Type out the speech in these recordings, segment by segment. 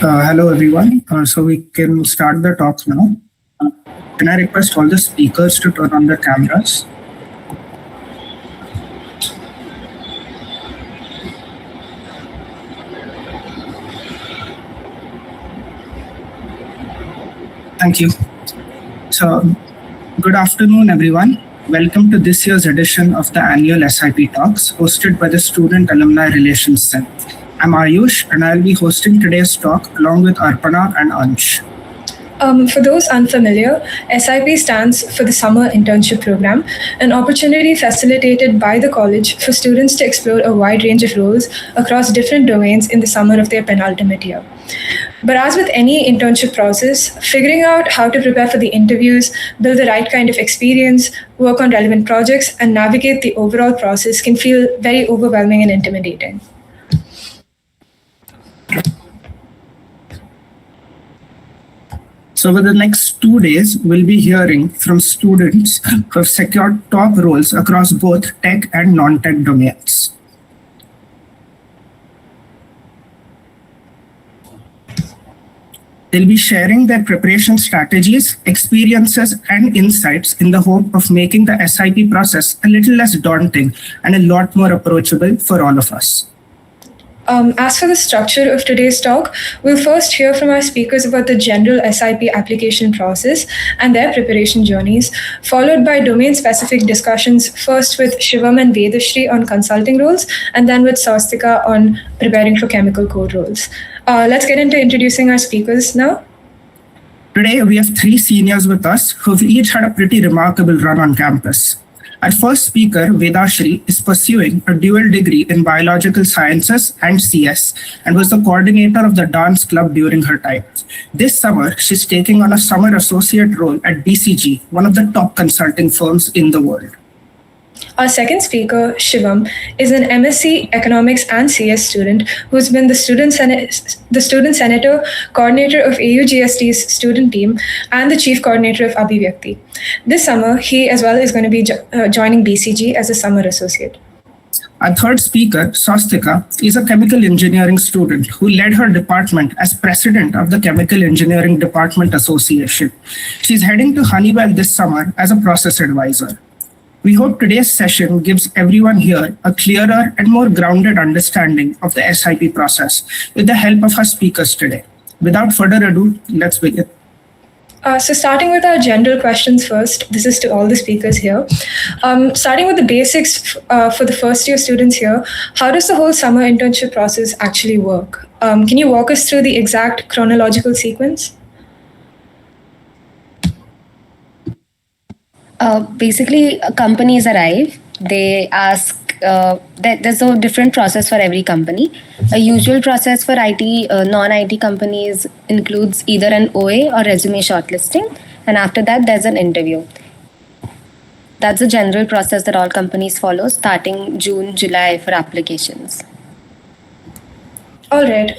Hello everyone. So we can start the talk now. Can I request all the speakers to turn on their cameras? Thank you. So, good afternoon everyone. Welcome to this year's edition of the annual SIP Talks hosted by the Student Alumni Relations Cell. I'm Ayush and I'll be hosting today's talk along with Arpana and Ansh. For those unfamiliar, SIP stands for the Summer Internship Program, an opportunity facilitated by the college for students to explore a wide range of roles across different domains in the summer of their penultimate year. But as with any internship process, figuring out how to prepare for the interviews, build the right kind of experience, work on relevant projects, and navigate the overall process can feel very overwhelming and intimidating. So over the next 2 days, we'll be hearing from students who have secured top roles across both tech and non-tech domains. They'll be sharing their preparation strategies, experiences, and insights in the hope of making the SIP process a little less daunting and a lot more approachable for all of us. As for the structure of today's talk, we'll first hear from our speakers about the general SIP application process and their preparation journeys, followed by domain-specific discussions, first with Shivam and Vedashri on consulting roles, and then with Swastika on preparing for chemical code roles. Let's get into introducing our speakers now. Today, we have 3 seniors with us who've each had a pretty remarkable run on campus. Our first speaker, Vedashri, is pursuing a dual degree in biological sciences and CS and was the coordinator of the dance club during her time. This summer, she's taking on a summer associate role at BCG, one of the top consulting firms in the world. Our second speaker, Shivam, is an MSc Economics and CS student who's been the student senator, coordinator of AUGST's student team, and the chief coordinator of Abhivyakti. This summer, he as well is going to be joining BCG as a summer associate. Our third speaker, Swastika, is a chemical engineering student who led her department as president of the Chemical Engineering Department Association. She's heading to Honeywell this summer as a process advisor. We hope today's session gives everyone here a clearer and more grounded understanding of the SIP process with the help of our speakers today. Without further ado, let's begin. So starting with our general questions first, this is to all the speakers here. Starting with the basics for the first year students here, how does the whole summer internship process actually work? Can you walk us through the exact chronological sequence? Basically, companies arrive, they ask, there's a different process for every company. A usual process for IT, non-IT companies includes either an OA or resume shortlisting, and after that, there's an interview. That's the general process that all companies follow, starting June, July for applications. All right.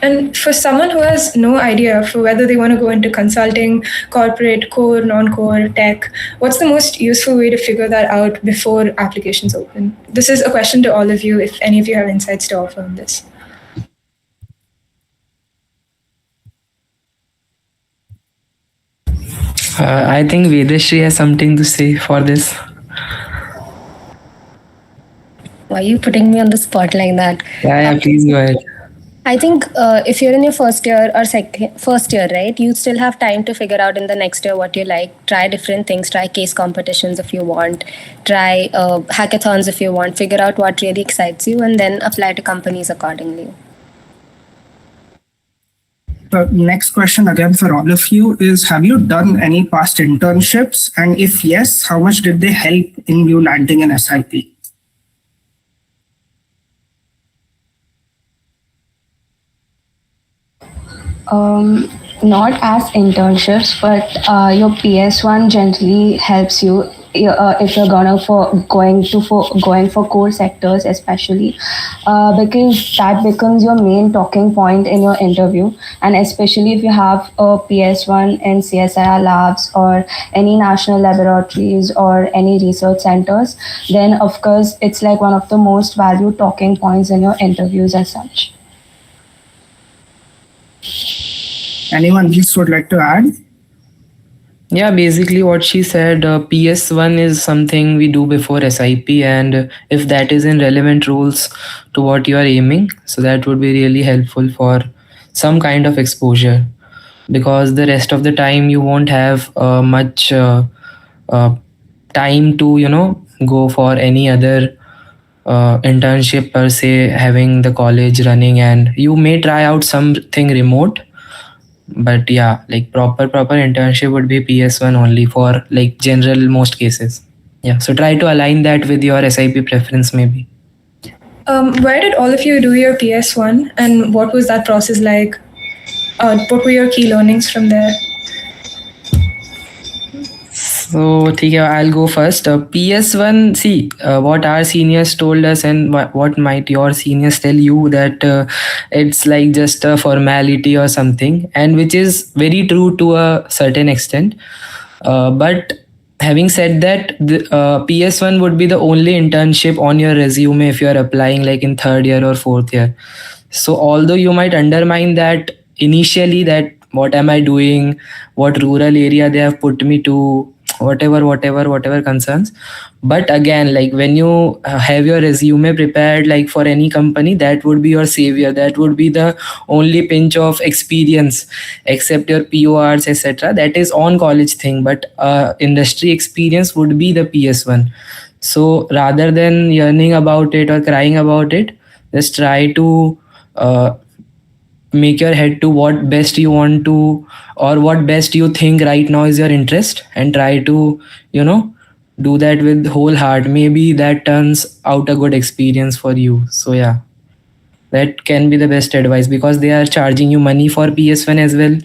And for someone who has no idea for whether they want to go into consulting, corporate, core, non-core, tech, what's the most useful way to figure that out before applications open? This is a question to all of you, if any of you have insights to offer on this. I think Vedashri has something to say for this. Why are you putting me on the spot like that? Yeah, please go ahead. I think if you're in your first year or first year, right, you still have time to figure out in the next year what you like. Try different things, try case competitions if you want, try hackathons if you want, figure out what really excites you and then apply to companies accordingly. The next question again for all of you is, have you done any past internships? And if yes, how much did they help in you landing an SIP? Not as internships, but your PS1 generally helps you if you're going for core sectors, especially because that becomes your main talking point in your interview, and especially if you have a PS1 in CSIR labs or any national laboratories or any research centers, then of course it's like one of the most valued talking points in your interviews as such. Anyone else would like to add? Yeah, basically what she said, PS1 is something we do before SIP, and if that is in relevant roles to what you are aiming, so that would be really helpful for some kind of exposure, because the rest of the time you won't have much uh, time to go for any other internship per se, having the college running, and you may try out something remote, but yeah, like proper internship would be PS1 only for like general most cases. Yeah, so try to align that with your SIP preference maybe. Where did all of you do your PS1 and what was that process like? What were your key learnings from there? So ठीक है, I'll go first. PS1, see what our seniors told us and what might your seniors tell you, that it's like just a formality or something, and which is very true to a certain extent. But having said that, the PS1 would be the only internship on your resume if you are applying like in third year or fourth year. So although you might undermine that initially, that what am I doing, what rural area they have put me to, whatever concerns, but again, like when you have your resume prepared like for any company, that would be your savior, that would be the only pinch of experience, except your PORs etc., that is on college thing, but industry experience would be the PS1. So rather than yearning about it or crying about it, just try to make your head to what best you want to, or what best you think right now is your interest, and try to do that with whole heart. Maybe that turns out a good experience for you. So yeah, that can be the best advice, because they are charging you money for PS1 as well,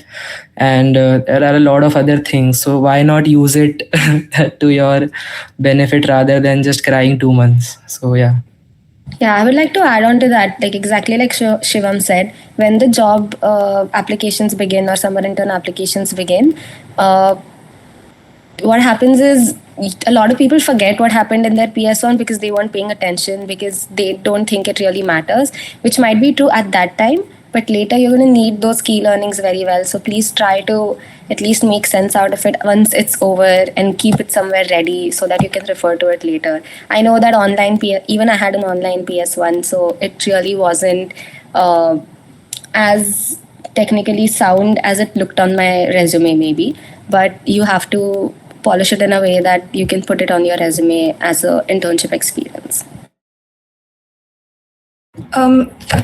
and there are a lot of other things, so why not use it to your benefit rather than just crying 2 months. So yeah. Yeah, I would like to add on to that, like exactly like Shivam said, when the job applications begin or summer intern applications begin, what happens is a lot of people forget what happened in their PS1 because they weren't paying attention, because they don't think it really matters, which might be true at that time, but later you're going to need those key learnings very well. So please try to at least make sense out of it once it's over, and keep it somewhere ready so that you can refer to it later. I know that even I had an online PS1, so it really wasn't as technically sound as it looked on my resume maybe, but you have to polish it in a way that you can put it on your resume as an internship experience.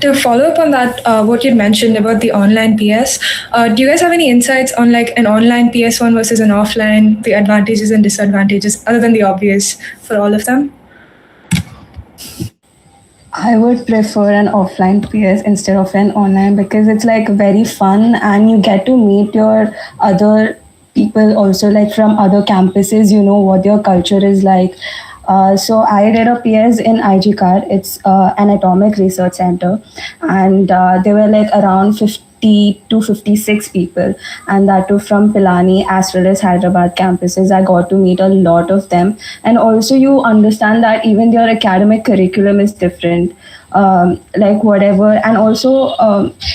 To follow up on that, what you mentioned about the online PS, do you guys have any insights on like an online PS1 versus an offline, the advantages and disadvantages, other than the obvious for all of them? I would prefer an offline PS instead of an online, because it's like very fun and you get to meet your other people also, like from other campuses, you know what their culture is like. So I did a PS in IGCAR. It's an atomic research center, and there were like around 50 to 56 people, and that too from Pilani as well as Hyderabad campuses. I got to meet a lot of them, and also you understand that even their academic curriculum is different. Like whatever, and also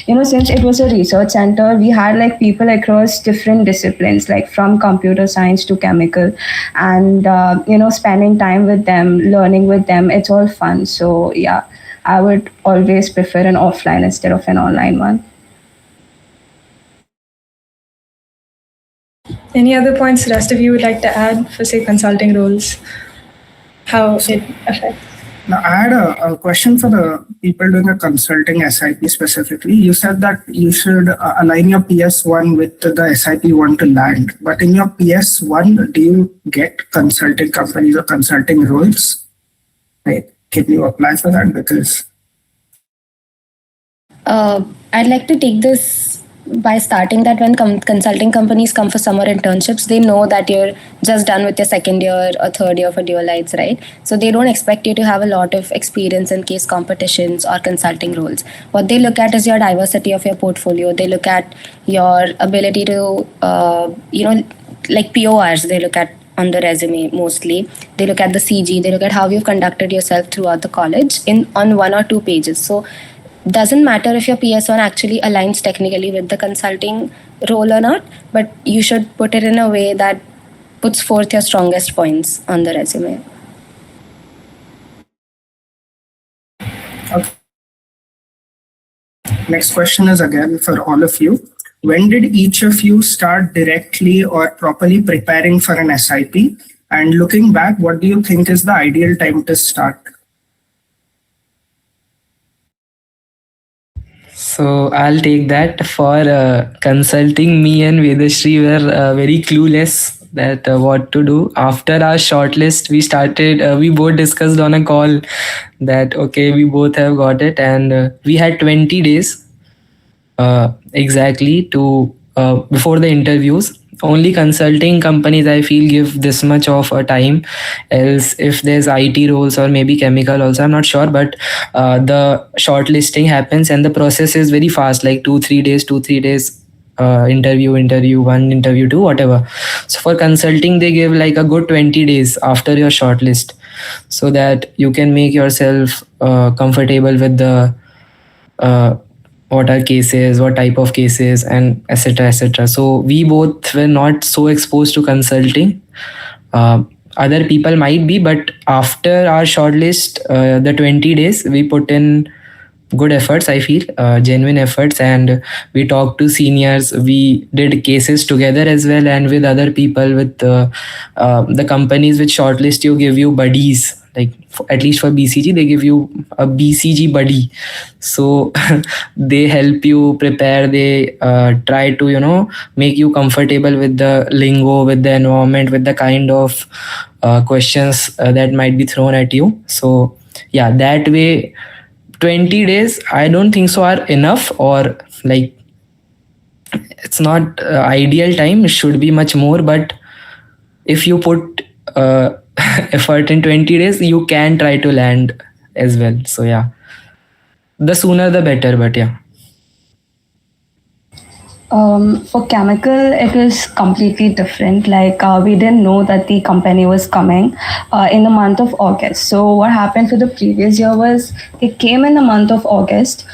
since it was a research center, we had like people across different disciplines, like from computer science to chemical, and spending time with them, learning with them, it's all fun. So yeah, I would always prefer an offline instead of an online one. Any other points the rest of you would like to add for, say, consulting roles? How it affects? Now, I had a question for the people doing a consulting SIP specifically. You said that you should align your PS1 with the SIP you want to land. But in your PS1, do you get consulting companies or consulting roles? Right? Can you apply for that? Because I'd like to take this by starting that when consulting companies come for summer internships, they know that you're just done with your second year or third year for dualites, right? So they don't expect you to have a lot of experience in case competitions or consulting roles. What they look at is your diversity of your portfolio. They look at your ability to, like PORs, they look at on the resume mostly. They look at the CG, they look at how you've conducted yourself throughout the college on 1 or 2 pages. So doesn't matter if your PS1 actually aligns technically with the consulting role or not, but you should put it in a way that puts forth your strongest points on the resume. Okay. Next question is again for all of you. When did each of you start directly or properly preparing for an SIP? And looking back, what do you think is the ideal time to start? So I'll take that. For consulting, me and Vedashri were very clueless that what to do. After our shortlist, we started. We both discussed on a call that okay, we both have got it, and we had 20 days exactly to before the interviews. Only consulting companies I feel give this much of a time. Else, if there's IT roles or maybe chemical also, I'm not sure. But the shortlisting happens and the process is very fast, like 2-3 days, 2-3 days. Interview 1, interview 2, whatever. So for consulting, they give like a good 20 days after your shortlist, so that you can make yourself comfortable with the what are cases, what type of cases, and etc. etc. So we both were not so exposed to consulting. Other people might be, but after our shortlist, the 20 days, we put in good efforts, I feel, genuine efforts, and we talked to seniors. We did cases together as well, and with other people. With the companies which shortlist you give you buddies. Like at least for BCG, they give you a BCG buddy, so they help you prepare. They try to make you comfortable with the lingo, with the environment, with the kind of questions that might be thrown at you. So yeah, that way 20 days I don't think so are enough, or like it's not ideal time. It should be much more, but if you put effort in 20 days, you can try to land as well. So yeah, the sooner the better, but yeah. For chemical, it was completely different. Like we didn't know that the company was coming in the month of August. So what happened for the previous year was they came in the month of August.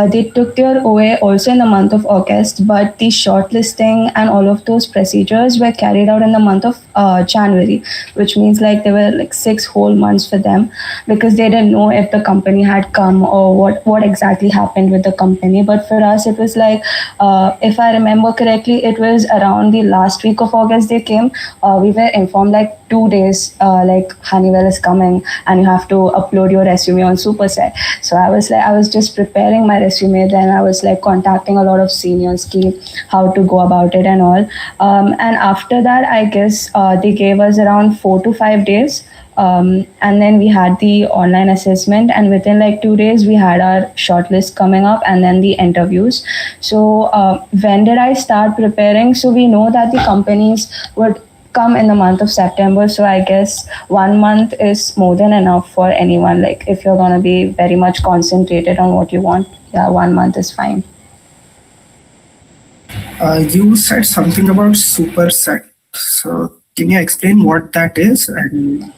They took their OA also in the month of August, but the shortlisting and all of those procedures were carried out in the month of January, which means like there were like 6 whole months for them, because they didn't know if the company had come or what exactly happened with the company. But for us, it was like if I remember correctly, it was around the last week of August they came. We were informed like 2 days, like Honeywell is coming and you have to upload your resume on Superset. So I was just preparing my resume. Then I was like contacting a lot of seniors, how to go about it and all. And after that, I guess they gave us around 4 to 5 days. And then we had the online assessment, and within like 2 days we had our shortlist coming up and then the interviews. So when did I start preparing? So we know that the companies would come in the month of September, so I guess 1 month is more than enough for anyone. Like if you're going to be very much concentrated on what you want, yeah, 1 month is fine. You said something about Superset. So can you explain what that is? And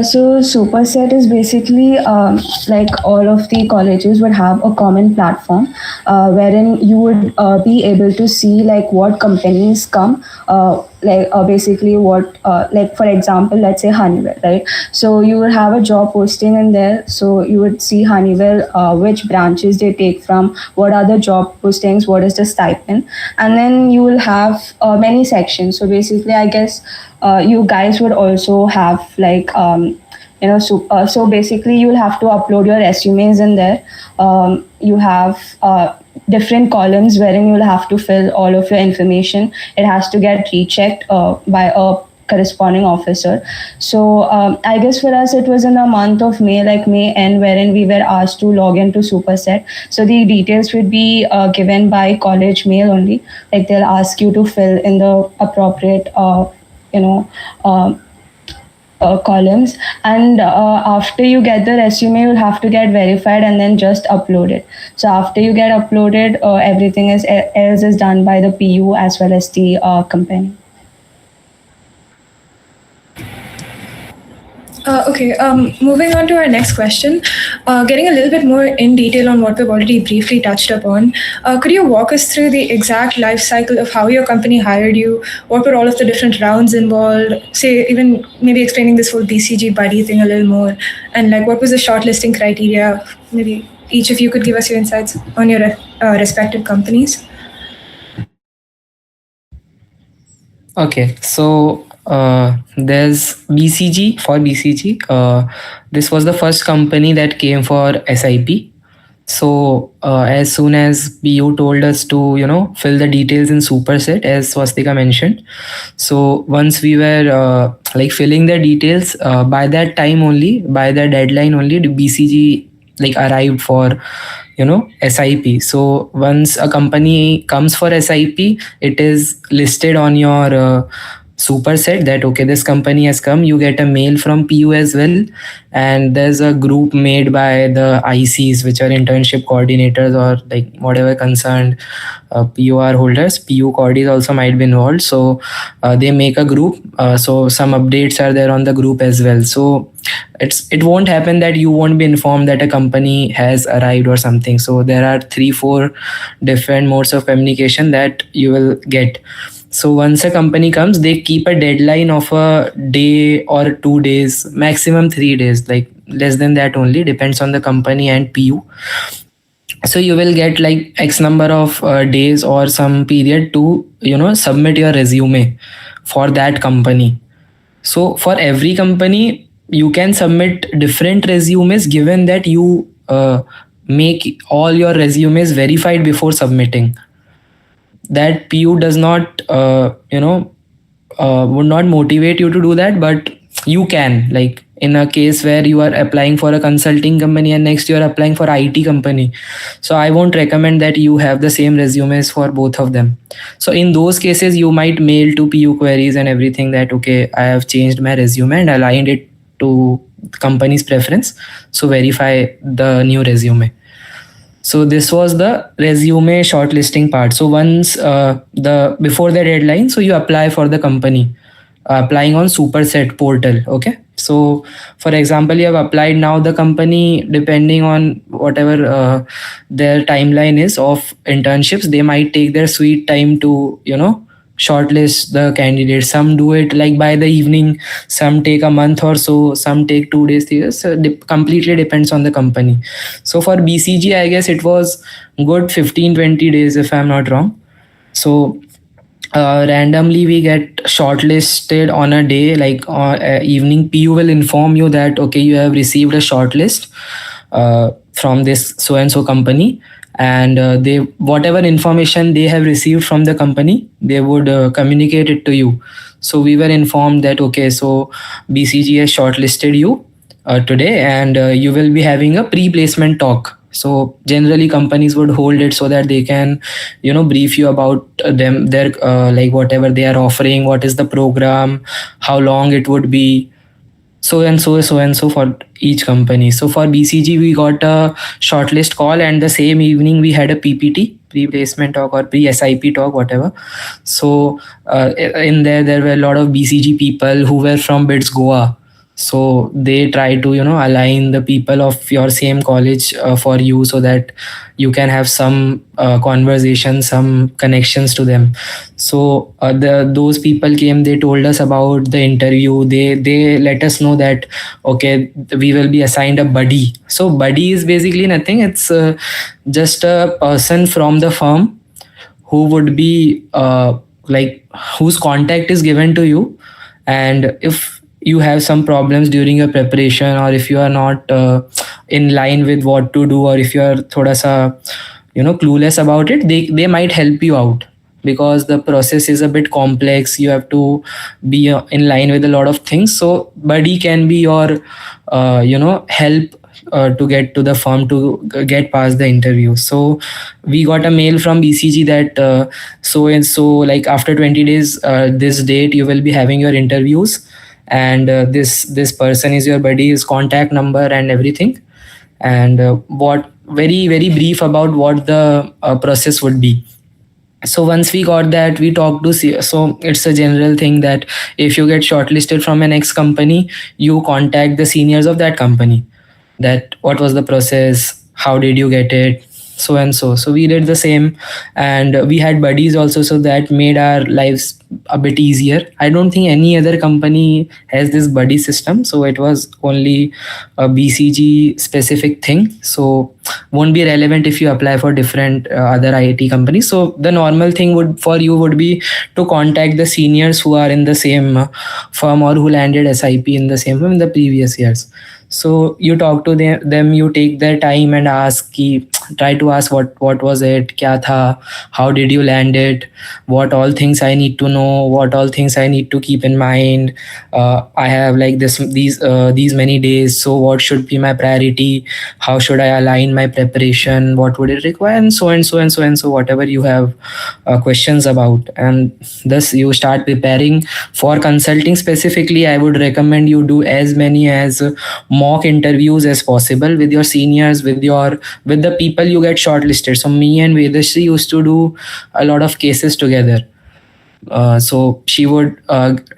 So Superset is basically like all of the colleges would have a common platform wherein you would be able to see like what companies come, basically what like for example, let's say Honeywell, right? So you would have a job posting in there. So you would see Honeywell, which branches they take from, what are the job postings, what is the stipend, and then you will have many sections. So basically, I guess you guys would also have like so basically you'll have to upload your resumes in there. You have different columns wherein you'll have to fill all of your information. It has to get rechecked by a corresponding officer. So I guess for us it was in the month of May, like May end, wherein we were asked to log into Superset. So the details would be given by college mail only. Like they'll ask you to fill in the appropriate columns, and after you get the resume, you'll have to get verified and then just upload it. So after you get uploaded, everything else is done by the PU as well as the company. Okay, moving on to our next question, getting a little bit more in detail on what we've already briefly touched upon, could you walk us through the exact life cycle of how your company hired you? What were all of the different rounds involved? Say, even maybe explaining this whole BCG buddy thing a little more, and like what was the shortlisting criteria? Maybe each of you could give us your insights on your respective companies. Okay, so there's BCG. For BCG, this was the first company that came for SIP. So as soon as PU told us to, fill the details in Superset, as Swastika mentioned. So once we were like filling the details, by that time only, by the deadline only, the BCG like arrived for SIP. So once a company comes for SIP, it is listed on your Superset that okay, this company has come. You get a mail from PU as well, and there's a group made by the ICs, which are internship coordinators or like whatever concerned PUR holders. PU coordis also might be involved, so they make a group. So some updates are there on the group as well. So it won't happen that you won't be informed that a company has arrived or something. So there are 3-4 different modes of communication that you will get. So once a company comes, they keep a deadline of a day or 2 days, maximum 3 days, like less than that only, depends on the company and PU. So you will get like X number of days or some period to submit your resume for that company. So for every company, you can submit different resumes, given that you make all your resumes verified before submitting. That PU does not would not motivate you to do that, but you can, like in a case where you are applying for a consulting company and next you are applying for IT company. So I won't recommend that you have the same resumes for both of them. So in those cases, you might mail to PU queries and everything that okay, I have changed my resume and aligned it to company's preference, so verify the new resume. So this was the resume shortlisting part. So once before the deadline, so you apply for the company, applying on Superset portal. Okay. So for example, you have applied now, the company, depending on whatever their timeline is of internships, they might take their sweet time to shortlist the candidates. Some do it like by the evening, some take a month or so, some take 2 days, 3 days. So completely depends on the company. So for BCG, I guess it was good 15-20 days if I'm not wrong. So randomly we get shortlisted on a day, like evening. PU will inform you that okay, you have received a shortlist from this so and so company, and they, whatever information they have received from the company, they would communicate it to you. So we were informed that okay, so BCG has shortlisted you today, and you will be having a pre-placement talk. So generally companies would hold it so that they can brief you about them, their like whatever they are offering, what is the program, how long it would be, so and so for each company. So for BCG, we got a shortlist call, and the same evening we had a PPT, pre-placement talk or pre-SIP talk, whatever. So in there were a lot of BCG people who were from BITS Goa. So they try to align the people of your same college for you, so that you can have some conversation, some connections to them. So those people came, they told us about the interview, they let us know that okay, we will be assigned a buddy. So buddy is basically nothing, it's just a person from the firm who would be like whose contact is given to you, and if you have some problems during your preparation, or if you are not in line with what to do, or if you are thoda sa clueless about it, they might help you out, because the process is a bit complex. You have to be in line with a lot of things. So buddy can be your help to get to the firm, to get past the interview. So we got a mail from BCG that so and so, like after 20 days, this date you will be having your interviews, and this person is your buddy, his contact number and everything, and what very very brief about what the process would be. So once we got that, we talked to so it's a general thing that if you get shortlisted from an ex company, you contact the seniors of that company, that what was the process, how did you get it, so and so. So we did the same, and we had buddies also, so that made our lives a bit easier. I don't think any other company has this buddy system, so it was only a BCG specific thing, so won't be relevant if you apply for different other IIT companies. So the normal thing would for you would be to contact the seniors who are in the same firm or who landed SIP in the same firm in the previous years. So you talk to them, you take their time and try to ask what was it, kya tha, how did you land it, what all things I need to know, what all things I need to keep in mind. I have like these many days, so what should be my priority, how should I align my preparation, what would it require, and so and so and so and so, whatever you have questions about. And thus you start preparing. For consulting specifically, I would recommend you do as many as mock interviews as possible with your seniors, with the people you get shortlisted. So me and Vedashri used to do a lot of cases together. So she would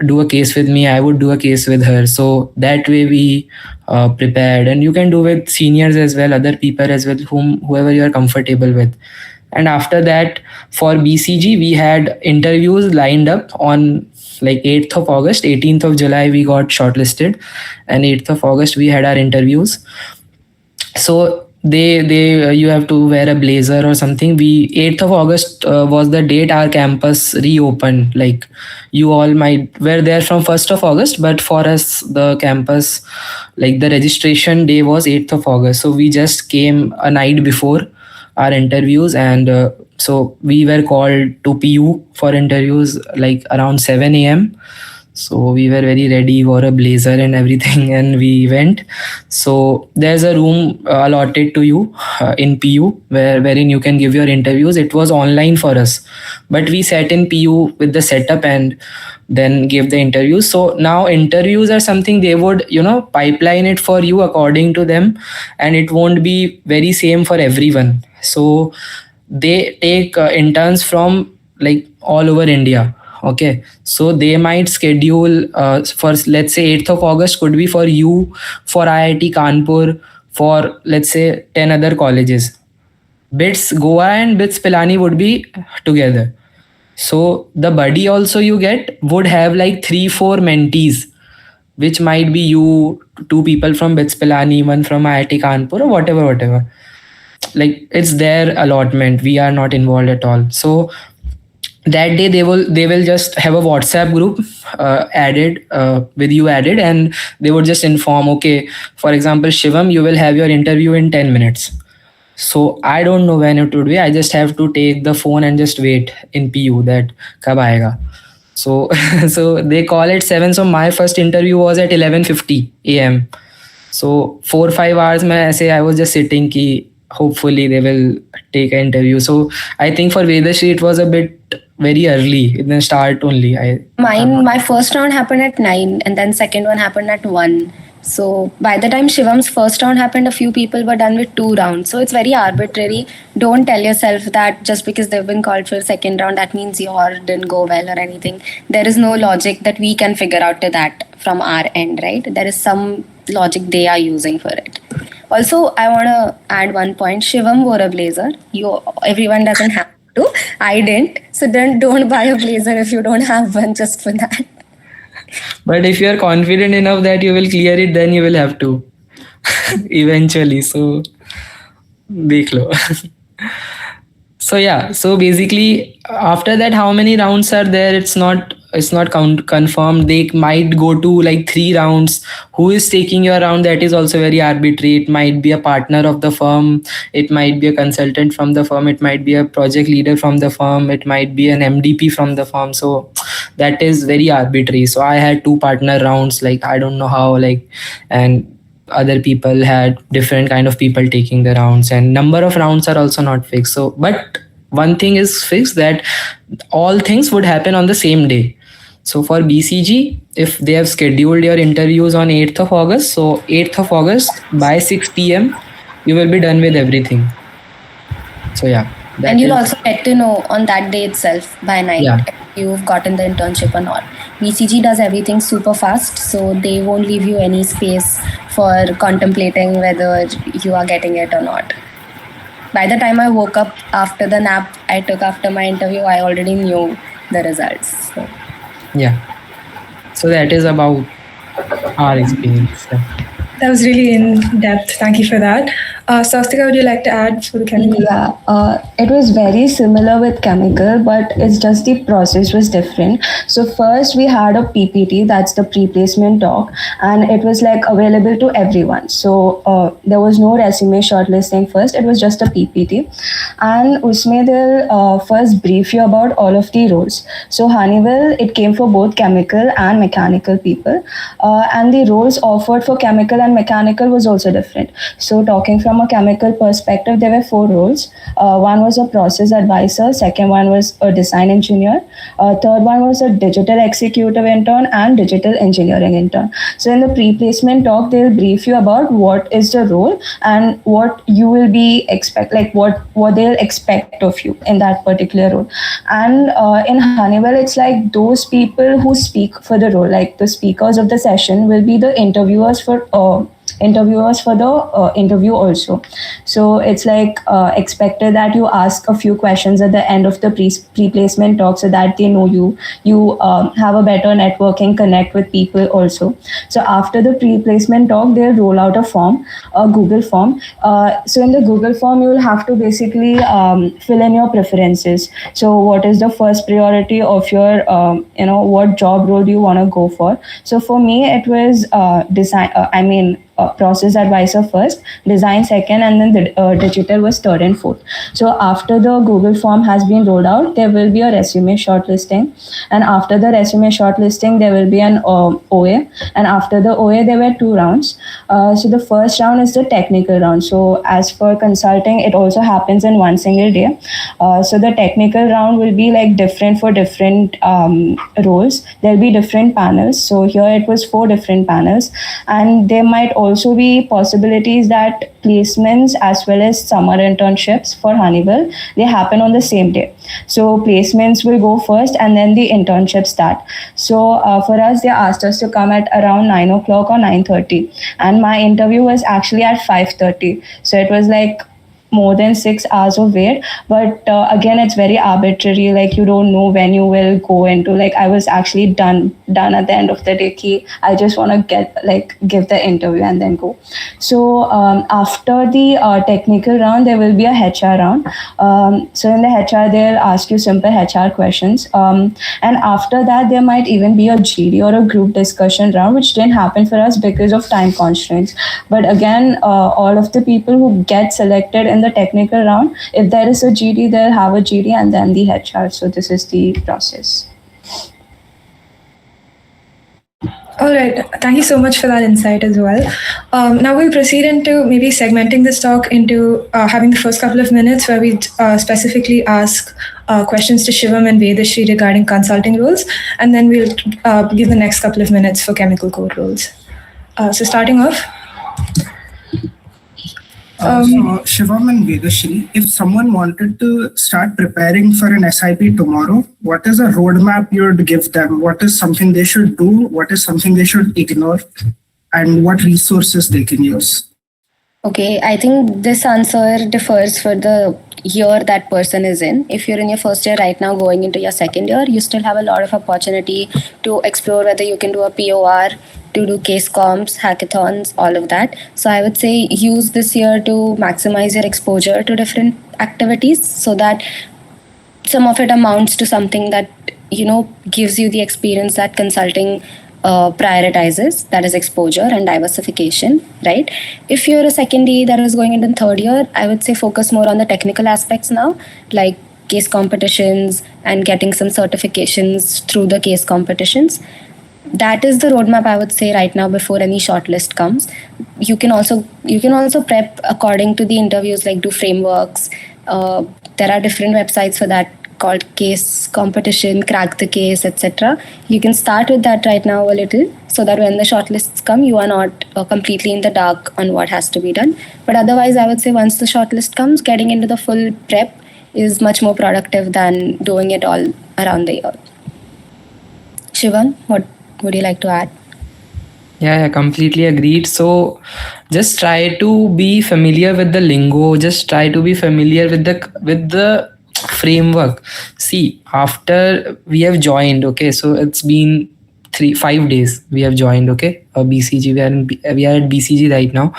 do a case with me, I would do a case with her, so that way we prepared. And you can do with seniors as well, other people as well, whoever you are comfortable with. And after that, for BCG, we had interviews lined up on like 8th of August, 18th of July, we got shortlisted, and 8th of August, we had our interviews. So they you have to wear a blazer or something. 8th of August was the date our campus reopened. Like you all might were there from 1st of August, but for us the campus, like the registration day was 8th of August. So we just came a night before our interviews, and so we were called to PU for interviews like around 7 a.m. So we were very ready, wore a blazer and everything, and we went. So there's a room allotted to you in PU wherein you can give your interviews. It was online for us, but we sat in PU with the setup and then gave the interviews. So now interviews are something they would, pipeline it for you according to them, and it won't be very same for everyone. So they take interns from like all over India. Okay, so they might schedule for, let's say, 8th of August could be for you, for IIT Kanpur, for let's say 10 other colleges. BITS Goa and BITS Pilani would be together. So the buddy also you get would have like 3-4 mentees, which might be you, 2 people from BITS Pilani, 1 from IIT Kanpur, or whatever. Like it's their allotment. We are not involved at all. So that day they will just have a WhatsApp group added with you added, and they would just inform, okay, for example, Shivam, you will have your interview in 10 minutes. So I don't know when it would be. I just have to take the phone and just wait in PU that kab aayega. So so they call it 7. So my first interview was at 11:50 a.m. So 4-5 hours I was just sitting ki hopefully they will take an interview. So I think for Vedashri it was a bit very early in the start only. My first round happened at 9, and then second one happened at 1. So by the time Shivam's first round happened, a few people were done with 2 rounds. So it's very arbitrary. Don't tell yourself that just because they've been called for a second round, that means yours didn't go well or anything. There is no logic that we can figure out to that from our end, right? There is some logic they are using for it. Also, I want to add one point. Shivam wore a blazer. Everyone doesn't have to. I didn't. So then don't buy a blazer if you don't have one just for that. But if you are confident enough that you will clear it, then you will have to eventually. So, dekh lo. So yeah. So basically, after that, how many rounds are there? It's not confirmed. They might go to like 3 rounds. Who is taking your round? That is also very arbitrary. It might be a partner of the firm. It might be a consultant from the firm. It might be a project leader from the firm. It might be an MDP from the firm. So that is very arbitrary. So I had 2 partner rounds. Like I don't know how. And other people had different kind of people taking the rounds, and number of rounds are also not fixed. So, but one thing is fixed, that all things would happen on the same day. So for BCG, if they have scheduled your interviews on 8th of August, so 8th of August by 6 p.m, you will be done with everything. So yeah. That And you'll is- also get to know on that day itself by night Yeah. if you've gotten the internship or not. BCG does everything super fast, so they won't leave you any space for contemplating whether you are getting it or not. By the time I woke up after the nap I took after my interview, I already knew the results. So. Yeah. So that is about our experience. That was really in depth. Thank you for that. Swastika, would you like to add for the chemical? Yeah, it was very similar with chemical, but it's just the process was different. So first we had a PPT, that's the pre-placement talk, and it was like available to everyone. So there was no resume shortlisting first, it was just a PPT. And usme they'll first brief you about all of the roles. So Honeywell, it came for both chemical and mechanical people. And the roles offered for chemical and mechanical was also different. So talking from a chemical perspective, there were 4 roles. One was a process advisor, second one was a design engineer, third one was a digital executive intern and digital engineering intern. So in the pre-placement talk, they'll brief you about what is the role and what you will be what they'll expect of you in that particular role. And in Honeywell, it's like those people who speak for the role, like the speakers of the session will be the interviewers for the interview also. So it's like expected that you ask a few questions at the end of the pre-placement talk so that they know you have a better networking connect with people also. So after the pre-placement talk, they'll roll out a form, a Google form. So in the Google form, you will have to basically fill in your preferences. So what is the first priority of your what job role do you want to go for? So for me, it was process advisor first, design second, and then the digital was third and fourth. So after the Google form has been rolled out, there will be a resume shortlisting, and after the resume shortlisting, there will be an OA, and after the OA, there were 2 rounds. So the first round is the technical round. So as for consulting, it also happens in one single day. So the technical round will be like different for different roles. There'll be different panels. So here it was 4 different panels, and there might also be possibilities that placements as well as summer internships for Honeywell, they happen on the same day. So placements will go first and then the internships start. So for us, they asked us to come at around 9 o'clock or 9:30, and my interview was actually at 5:30. So it was like more than 6 hours of wait, but again it's very arbitrary, like you don't know when you will go into, like I was actually done at the end of the day ki I just want to give the interview and then go. So after the technical round, there will be a HR round. So in the HR, they'll ask you simple HR questions, and after that there might even be a GD or a group discussion round, which didn't happen for us because of time constraints. But again, all of the people who get selected in the technical round, if there is a GD, they'll have a GD and then the HR. So this is the process. All right. Thank you so much for that insight as well. Now we'll proceed into maybe segmenting this talk into having the first couple of minutes where we specifically ask questions to Shivam and Vedashri regarding consulting roles, and then we'll give the next couple of minutes for chemical core roles. So starting off. So Shivam and Vedashri, if someone wanted to start preparing for an SIP tomorrow, what is a roadmap you would give them? What is something they should do? What is something they should ignore? And what resources they can use? Okay, I think this answer differs for the year that person is in. If you're in your first year right now going into your second year, you still have a lot of opportunity to explore whether you can do a POR, to do case comps, hackathons, all of that. So I would say use this year to maximize your exposure to different activities so that some of it amounts to something that, gives you the experience that consulting prioritizes, that is exposure and diversification, right? If you're a secondary that is going into third year, I would say focus more on the technical aspects now, like case competitions and getting some certifications through the case competitions. That is the roadmap I would say right now before any shortlist comes. You can also prep according to the interviews, like do frameworks. There are different websites for that called Case Competition, Crack the Case, etc. You can start with that right now a little so that when the shortlists come, you are not completely in the dark on what has to be done. But otherwise, I would say once the shortlist comes, getting into the full prep is much more productive than doing it all around the year. Shivam, what would you like to add? Yeah, completely agreed. So just try to be familiar with the lingo. Just try to be familiar with the framework. See, after we have joined, okay, so it's been 5 days we have joined, okay, BCG. We are at BCG right now.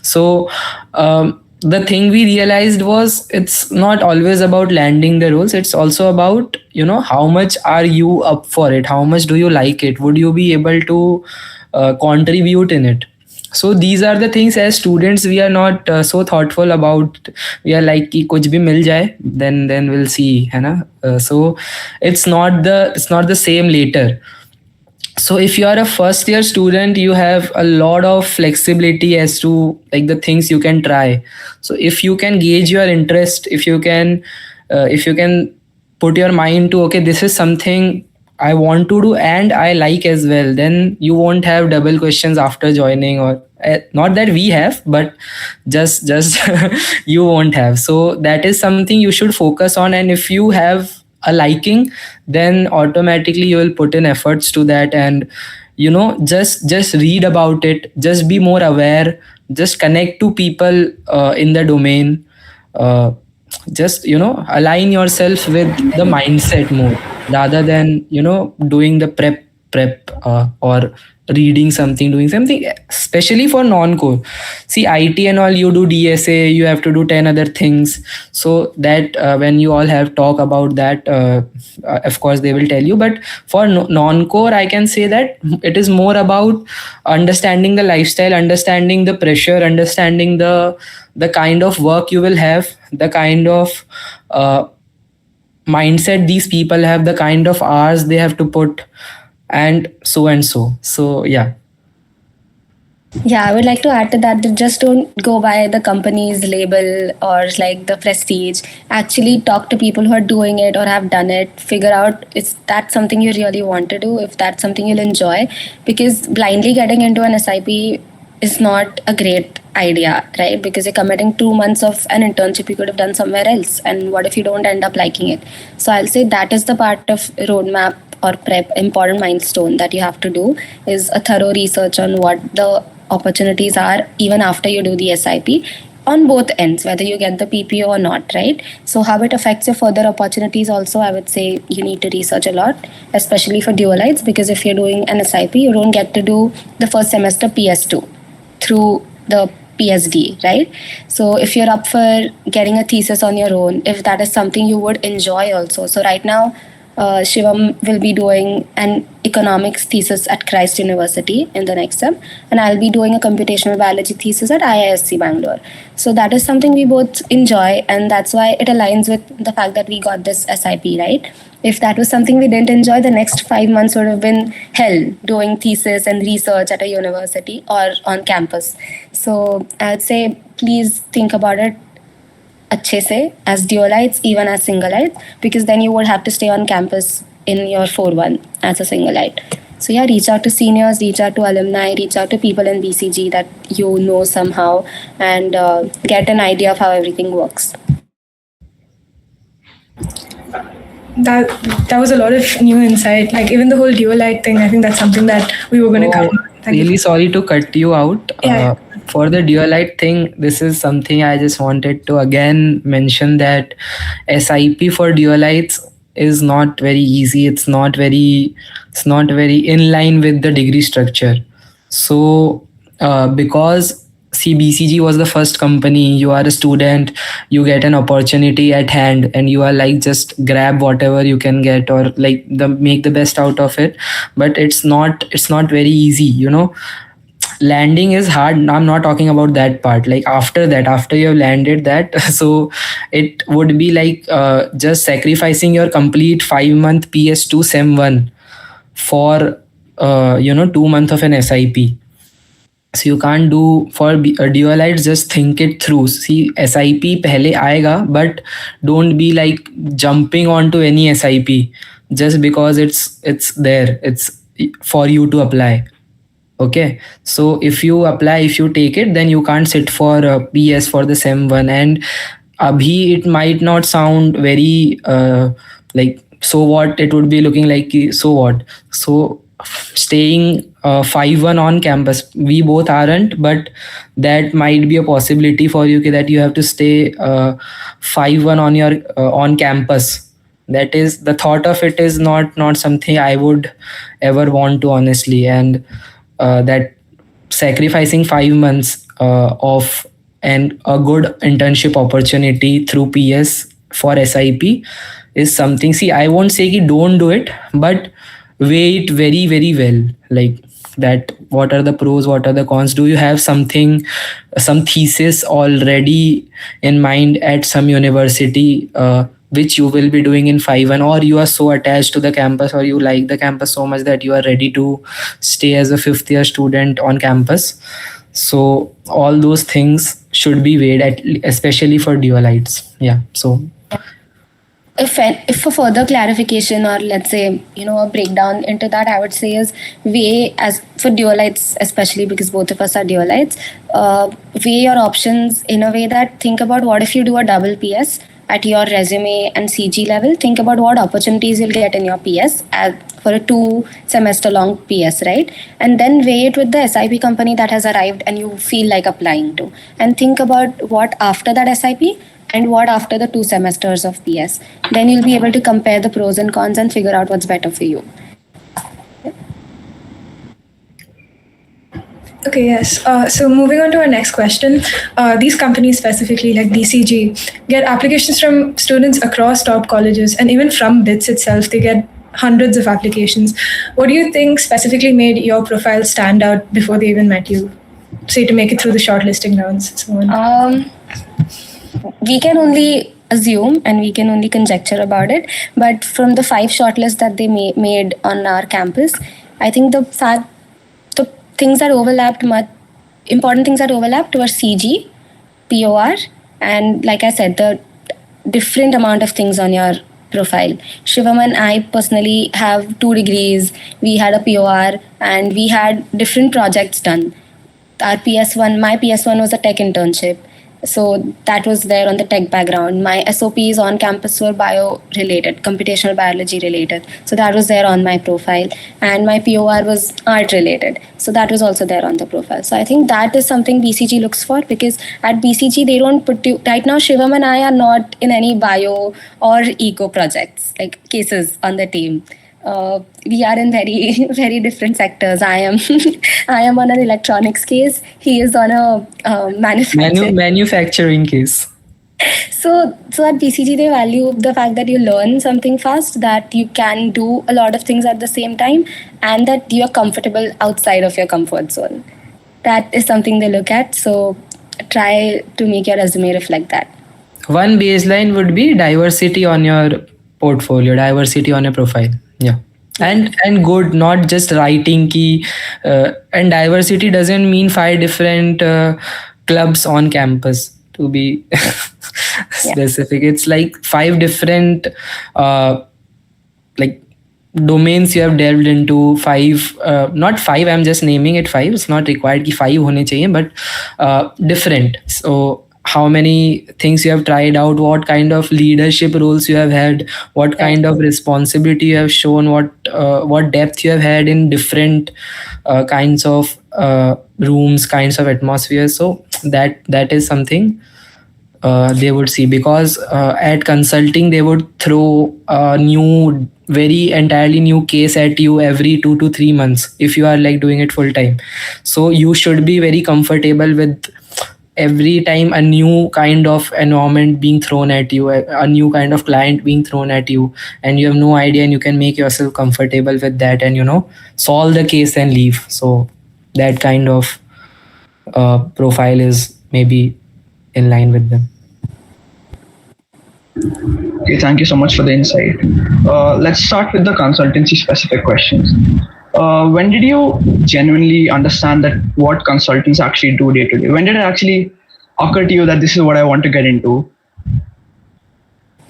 So the thing we realized was it's not always about landing the roles. It's also about, how much are you up for it? How much do you like it? Would you be able to contribute in it? So these are the things as students we are not so thoughtful about. We are like कि कुछ भी मिल जाए, then we'll see, है ना? So it's not the same later. So if you are a first year student, you have a lot of flexibility as to like the things you can try. So if you can gauge your interest, if you can put your mind to, okay, this is something I want to do and I like as well, then you won't have double questions after joining, or not that we have, but just you won't have. So that is something you should focus on. And if you have a liking, then automatically you will put in efforts to that. And just read about it, just be more aware, just connect to people in the domain, just align yourself with the mindset more, rather than doing the prep or reading something, doing something, especially for non-core. See, IT and all, you do DSA, you have to do 10 other things. So that when you all have talk about that, of course they will tell you. But for non-core, I can say that it is more about understanding the lifestyle, understanding the pressure, understanding the kind of work you will have, the kind of mindset these people have, the kind of hours they have to put, and so. So yeah. Yeah, I would like to add to that just don't go by the company's label or like the prestige. Actually talk to people who are doing it or have done it. Figure out is that something you really want to do, if that's something you'll enjoy. Because blindly getting into an SIP is not a great idea, right? Because you're committing 2 months of an internship you could have done somewhere else. And what if you don't end up liking it? So I'll say that is the part of roadmap or prep, important milestone that you have to do, is a thorough research on what the opportunities are even after you do the SIP on both ends, whether you get the PPO or not, right? So how it affects your further opportunities also, I would say you need to research a lot, especially for dualites, because if you're doing an SIP, you don't get to do the first semester PS2 through the PSD, right? So if you're up for getting a thesis on your own, if that is something you would enjoy also. So right now, Shivam will be doing an economics thesis at Christ University in the next sem, and I'll be doing a computational biology thesis at IISc Bangalore. So that is something we both enjoy, and that's why it aligns with the fact that we got this SIP, right? If that was something we didn't enjoy, the next 5 months would have been hell doing thesis and research at a university or on campus. So I'd say please think about it अच्छे से as dualites, even as singleites, because then you would have to stay on campus in your 4-1 as a singleite. So yeah, reach out to seniors, reach out to alumni, reach out to people in BCG that you know somehow, and get an idea of how everything works. That was a lot of new insight. Like even the whole dualite thing, I think that's something that we were going to cover. Really sorry to cut you out. Yeah. For the dualite thing, this is something I just wanted to again mention, that SIP for dualites is not very easy. It's not very in line with the degree structure. So because CBCG was the first company, you are a student, you get an opportunity at hand, and you are like just grab whatever you can get, or like make the best out of it. But it's not very easy, landing is hard. I'm not talking about that part. Like after you have landed that, so it would be like just sacrificing your complete 5-month PS2 Sem 1 for 2 months of an SIP. So you can't do for dualites. Just think it through. See, SIP pehle aayega, but don't be like jumping onto any SIP just because it's there. It's for you to apply. Okay, so if you apply, if you take it, then you can't sit for PS for the Sem 1. And abhi it might not sound very like, so what, it would be looking like so what. So staying 5-1 on campus, we both aren't, but that might be a possibility for you, that you have to stay 5-1 on your on campus. That is, the thought of it is not something I would ever want to, honestly. And that sacrificing 5 months of and a good internship opportunity through PS for SIP is something. See, I won't say ki don't do it, but weigh it very, very well. Like that, what are the pros, what are the cons? Do you have something, some thesis already in mind at some university, which you will be doing in 5-1, or you are so attached to the campus, or you like the campus so much that you are ready to stay as a 5th year student on campus? So all those things should be weighed, especially for dualites. Yeah. So if for further clarification, or let's say, a breakdown into that, I would say is weigh, as for dualites especially, because both of us are dualites, weigh your options in a way that think about what if you do a double PS at your resume and CG level. Think about what opportunities you'll get in your PS for a 2-semester long PS, right? And then weigh it with the SIP company that has arrived and you feel like applying to. And think about what after that SIP and what after the 2 semesters of PS. Then you'll be able to compare the pros and cons and figure out what's better for you. Okay, yes. So moving on to our next question, these companies specifically like BCG get applications from students across top colleges, and even from BITS itself, they get hundreds of applications. What do you think specifically made your profile stand out before they even met you, say to make it through the shortlisting rounds and so on? We can only assume and we can only conjecture about it, but from the 5 shortlists that they made on our campus, I think the things that overlapped, important things that overlapped were CG, POR, and like I said, the different amount of things on your profile. Shivam and I personally have 2 degrees, we had a POR, and we had different projects done. My PS1 was a tech internship. So that was there on the tech background. My SOPs on campus were bio-related, computational biology related. So that was there on my profile. And my POR was art-related. So that was also there on the profile. So I think that is something BCG looks for, because at BCG, they don't put you... Right now, Shivam and I are not in any bio or eco projects, like cases on the team. We are in very, very different sectors. I am on an electronics case. He is on a manufacturing case. So at BCG, they value the fact that you learn something fast, that you can do a lot of things at the same time, and that you are comfortable outside of your comfort zone. That is something they look at. So try to make your resume reflect that. One baseline would be diversity on your portfolio, diversity on your profile. Yeah. And good, not just writing key. And diversity doesn't mean 5 different clubs on campus, to be specific. It's like 5 different like domains you have delved into. 5, not 5, I'm just naming it 5. It's not required ki 5 hone chahiye, but different. So how many things you have tried out, what kind of leadership roles you have had, what kind of responsibility you have shown, what depth you have had in different kinds of rooms, kinds of atmospheres. So that is something they would see, because at consulting they would throw a new, very entirely new case at you every 2 to 3 months if you are like doing it full time. So you should be very comfortable with every time a new kind of environment being thrown at you, a new kind of client being thrown at you, and you have no idea, and you can make yourself comfortable with that and solve the case and leave. So that kind of profile is maybe in line with them. Okay, thank you so much for the insight. Let's start with the consultancy specific questions. When did you genuinely understand that what consultants actually do day to day? When did it actually occur to you that this is what I want to get into?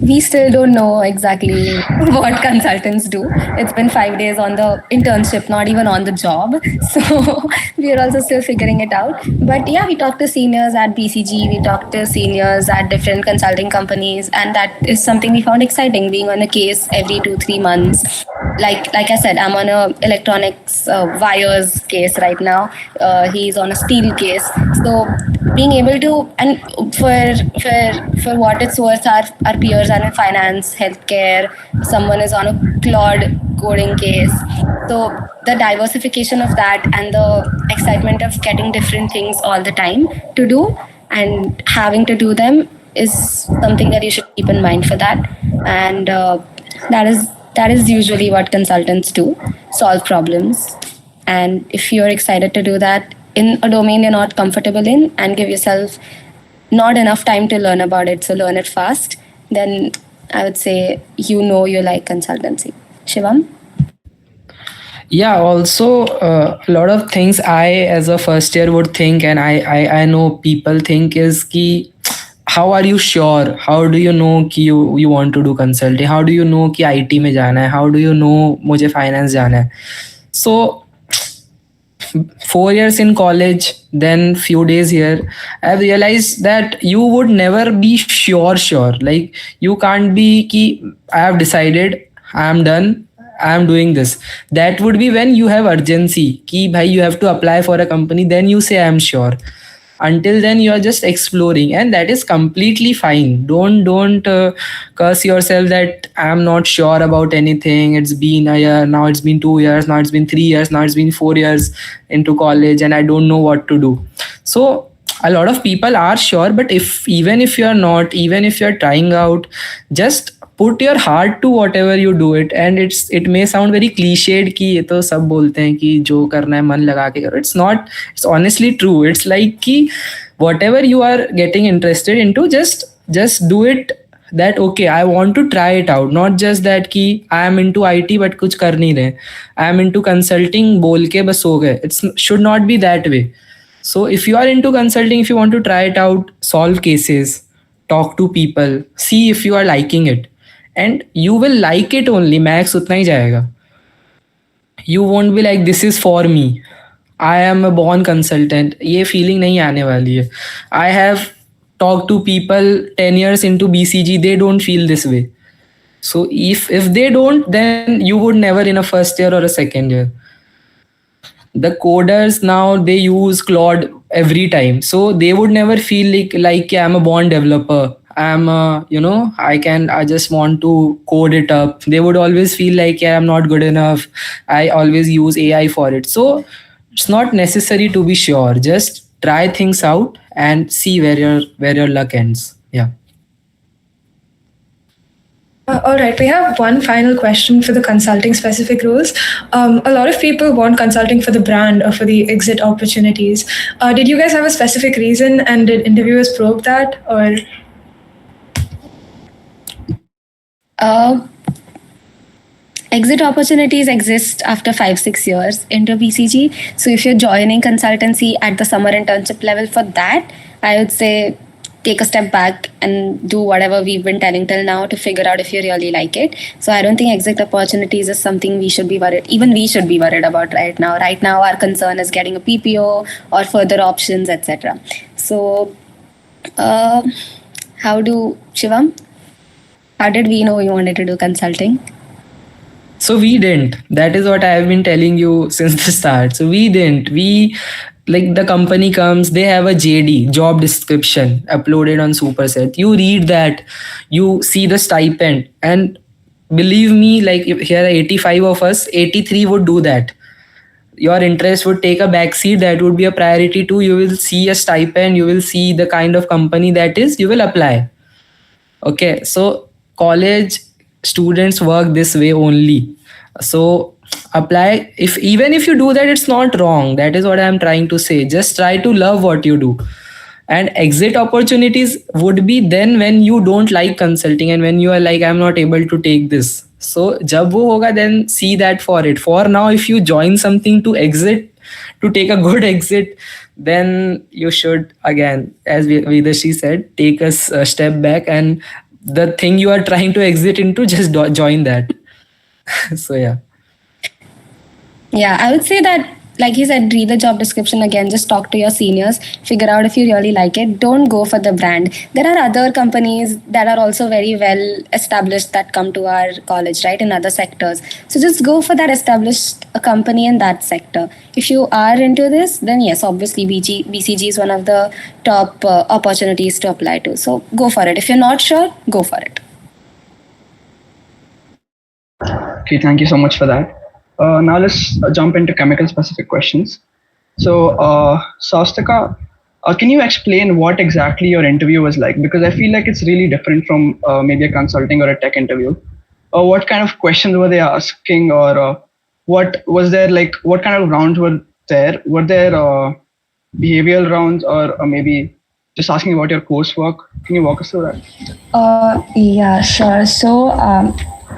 We still don't know exactly what consultants do. It's been 5 days on the internship, not even on the job. So we are also still figuring it out. But yeah, we talk to seniors at BCG, we talk to seniors at different consulting companies, and that is something we found exciting, being on a case every 2-3 months. Like I said, I'm on a electronics wires case right now. He's on a steel case. So being able to, and for what it's worth, our peers are in finance, healthcare, someone is on a Claude coding case. So the diversification of that and the excitement of getting different things all the time to do and having to do them is something that you should keep in mind for that. And that is usually what consultants do: solve problems. And if you're excited to do that in a domain you're not comfortable in, and give yourself not enough time to learn about it, so learn it fast, then I would say you like consultancy. Shivam? Yeah, also a lot of things I as a first year would think, and I know people think, is ki how are you sure, how do you know कि you want to do consulting, how do you know कि IT में जाना है, how do you know मुझे finance जाना है. So 4 years in college, then few days here, I've realized that you would never be sure. Like you can't be ki I have decided, I am done, I am doing this. That would be when you have urgency ki bhai you have to apply for a company, then you say I am sure. Until then you are just exploring, and that is completely fine. Don't curse yourself that I am not sure about anything. It's been a year now, it's been 2 years now, it's been 3 years now, it's been 4 years into college, and I don't know what to do. So a lot of people are sure, but even if you're not, even if you're trying out, just put your heart to whatever you do it. And it may sound very cliched कि ये तो सब बोलते हैं कि जो करना है मन लगा के करो. It's not, it's honestly true. It's like कि whatever you are getting interested into, just do it. That okay, I want to try it out, not just that कि I am into IT but कुछ कर नहीं रहे, I am into consulting बोल के बस हो गए. It should not be that way. So if you are into consulting, if you want to try it out, solve cases, talk to people, see if you are liking it, and you will like it only. Max उतना ही जाएगा. You won't be like this is for me, I am a born consultant. ये feeling नहीं आने वाली है. I have talked to people 10 years into BCG, they don't feel this way. So if they don't, then you would never in a first year or a second year. The coders now, they use Claude every time, so they would never feel like I'm a born developer, I'm I just want to code it up. They would always feel like I'm not good enough, I always use AI for it. So it's not necessary to be sure. Just try things out and see where your luck ends. Yeah. All right, we have one final question for the consulting specific roles. A lot of people want consulting for the brand or for the exit opportunities. Did you guys have a specific reason, and did interviewers probe that, or? Exit opportunities exist after 5-6 years into BCG. So if you're joining consultancy at the summer internship level for that, I would say take a step back and do whatever we've been telling till now to figure out if you really like it. So I don't think exit opportunities is something we should be worried. Even we should be worried about right now. Right now, our concern is getting a PPO or further options, etc. So, Shivam, how did we know you wanted to do consulting? So we didn't. That is what I have been telling you since the start. So we didn't. Like the company comes, they have a JD, job description, uploaded on Superset. You read that, you see the stipend, and believe me, like if here are 85 of us, 83 would do that. Your interest would take a backseat. That would be a priority too. You will see a stipend, you will see the kind of company that is, you will apply. Okay, so college students work this way only. So apply. Even if you do that, it's not wrong. That is what I'm trying to say. Just try to love what you do. And exit opportunities would be then when you don't like consulting and when you are like, I'm not able to take this. So jab wo hoga, then see that for it. For now, if you join something to exit, to take a good exit, then you should, again, as Vedashi said, take a step back and the thing you are trying to exit into, just join that. So yeah. Yeah, I would say that, like he said, read the job description again, just talk to your seniors, figure out if you really like it. Don't go for the brand. There are other companies that are also very well established that come to our college, right, in other sectors. So just go for that established company in that sector. If you are into this, then yes, obviously BCG is one of the top opportunities to apply to. So go for it. If you're not sure, go for it. Okay, thank you so much for that. Now let's jump into chemical specific questions. So, Swastika, can you explain what exactly your interview was like? Because I feel like it's really different from maybe a consulting or a tech interview. What kind of questions were they asking, or what was there like? What kind of rounds were there? Were there behavioral rounds, or maybe just asking about your coursework? Can you walk us through that? Yeah, sure. So,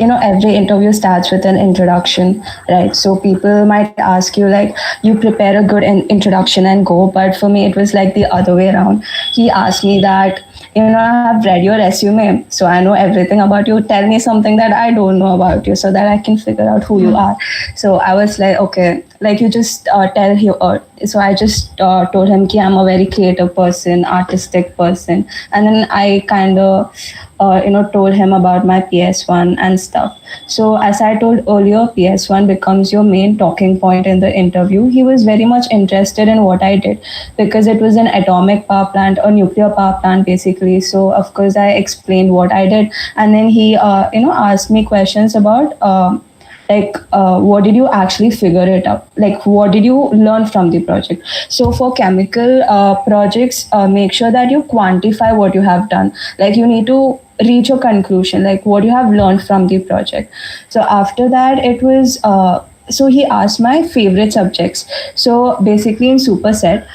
every interview starts with an introduction, right? So people might ask you, like, you prepare a good introduction and go. But for me, it was like the other way around. He asked me that, I have read your resume, so I know everything about you. Tell me something that I don't know about you so that I can figure out who you are. So I was like, okay, like you just tell him. So I just told him that I'm a very creative person, artistic person. And then I kind of, told him about my PS1 and stuff. So as I told earlier, PS1 becomes your main talking point in the interview. He was very much interested in what I did because it was an atomic power plant, a nuclear power plant basically. So of course I explained what I did. And then he, asked me questions about, what did you actually figure it out? Like, what did you learn from the project? So for chemical projects, make sure that you quantify what you have done. Like, you need to reach a conclusion, like what you have learned from the project. So after that, it was so he asked my favorite subjects. So basically in superset,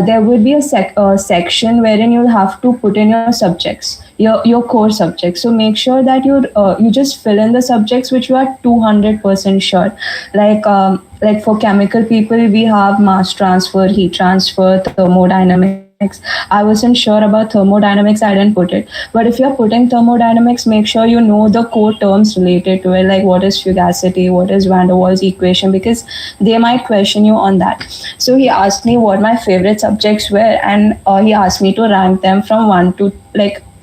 there would be a section wherein you'll have to put in your subjects, your core subjects. So make sure that you just fill in the subjects which you are 200% sure. Like for chemical people, we have mass transfer, heat transfer, thermodynamics. I wasn't sure about thermodynamics, I didn't put it. But if you're putting thermodynamics, make sure you know the core terms related to it, like what is fugacity, what is van der Waals equation, because they might question you on that. So he asked me what my favorite subjects were, and he asked me to rank them from 1 to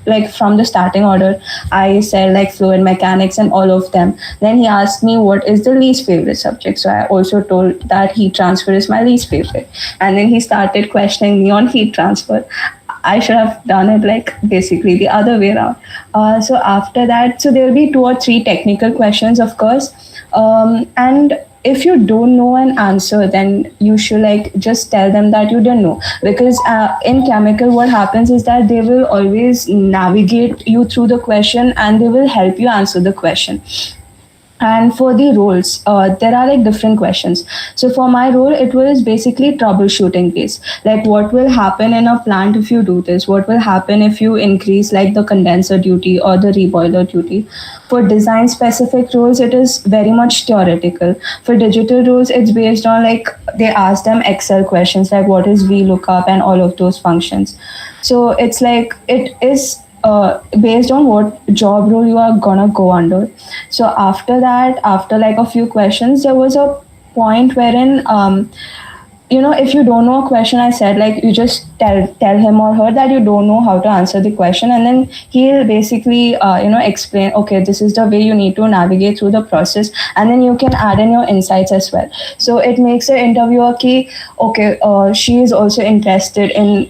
like from the starting order. I said like fluid mechanics and all of them. Then he asked me what is the least favorite subject. So I also told that heat transfer is my least favorite. And then he started questioning me on heat transfer. I should have done it like basically the other way around. So after that, so there will be 2 or 3 technical questions, of course. And if you don't know an answer, then you should like just tell them that you don't know, because in chemical what happens is that they will always navigate you through the question and they will help you answer the question. And for the roles, there are like different questions. So for my role, it was basically troubleshooting based. Like what will happen in a plant if you do this? What will happen if you increase like the condenser duty or the reboiler duty? For design specific roles, it is very much theoretical. For digital roles, it's based on like they ask them Excel questions like what is VLOOKUP and all of those functions. So it's like it is based on what job role you are gonna go under. So after that, after like a few questions, there was a point wherein if you don't know a question, I said like you just tell him or her that you don't know how to answer the question, and then he'll basically explain, okay, this is the way you need to navigate through the process, and then you can add in your insights as well. So it makes the interviewer key, okay, she is also interested in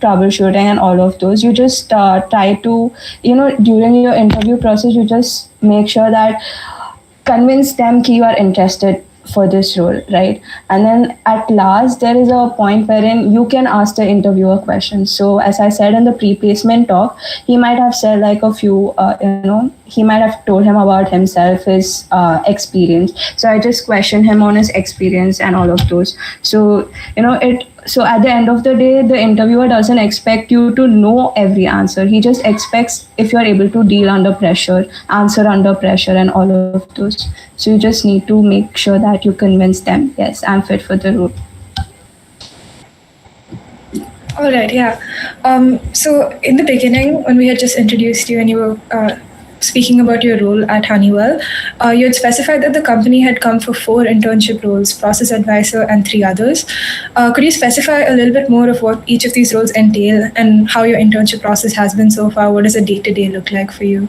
troubleshooting and all of those. You just try to during your interview process, you just make sure that convince them that you are interested for this role, right? And then at last, there is a point wherein you can ask the interviewer questions. So as I said in the pre-placement talk, he might have said like a few, he might have told him about himself, his experience. So I just questioned him on his experience and all of those. So, so at the end of the day, the interviewer doesn't expect you to know every answer. He just expects if you're able to deal under pressure, answer under pressure and all of those. So you just need to make sure that you convince them, yes, I'm fit for the role. All right, yeah. So in the beginning, when we had just introduced you and you were speaking about your role at Honeywell, you had specified that the company had come for 4 internship roles, process advisor and 3 others. Could you specify a little bit more of what each of these roles entail and how your internship process has been so far? What does a day-to-day look like for you?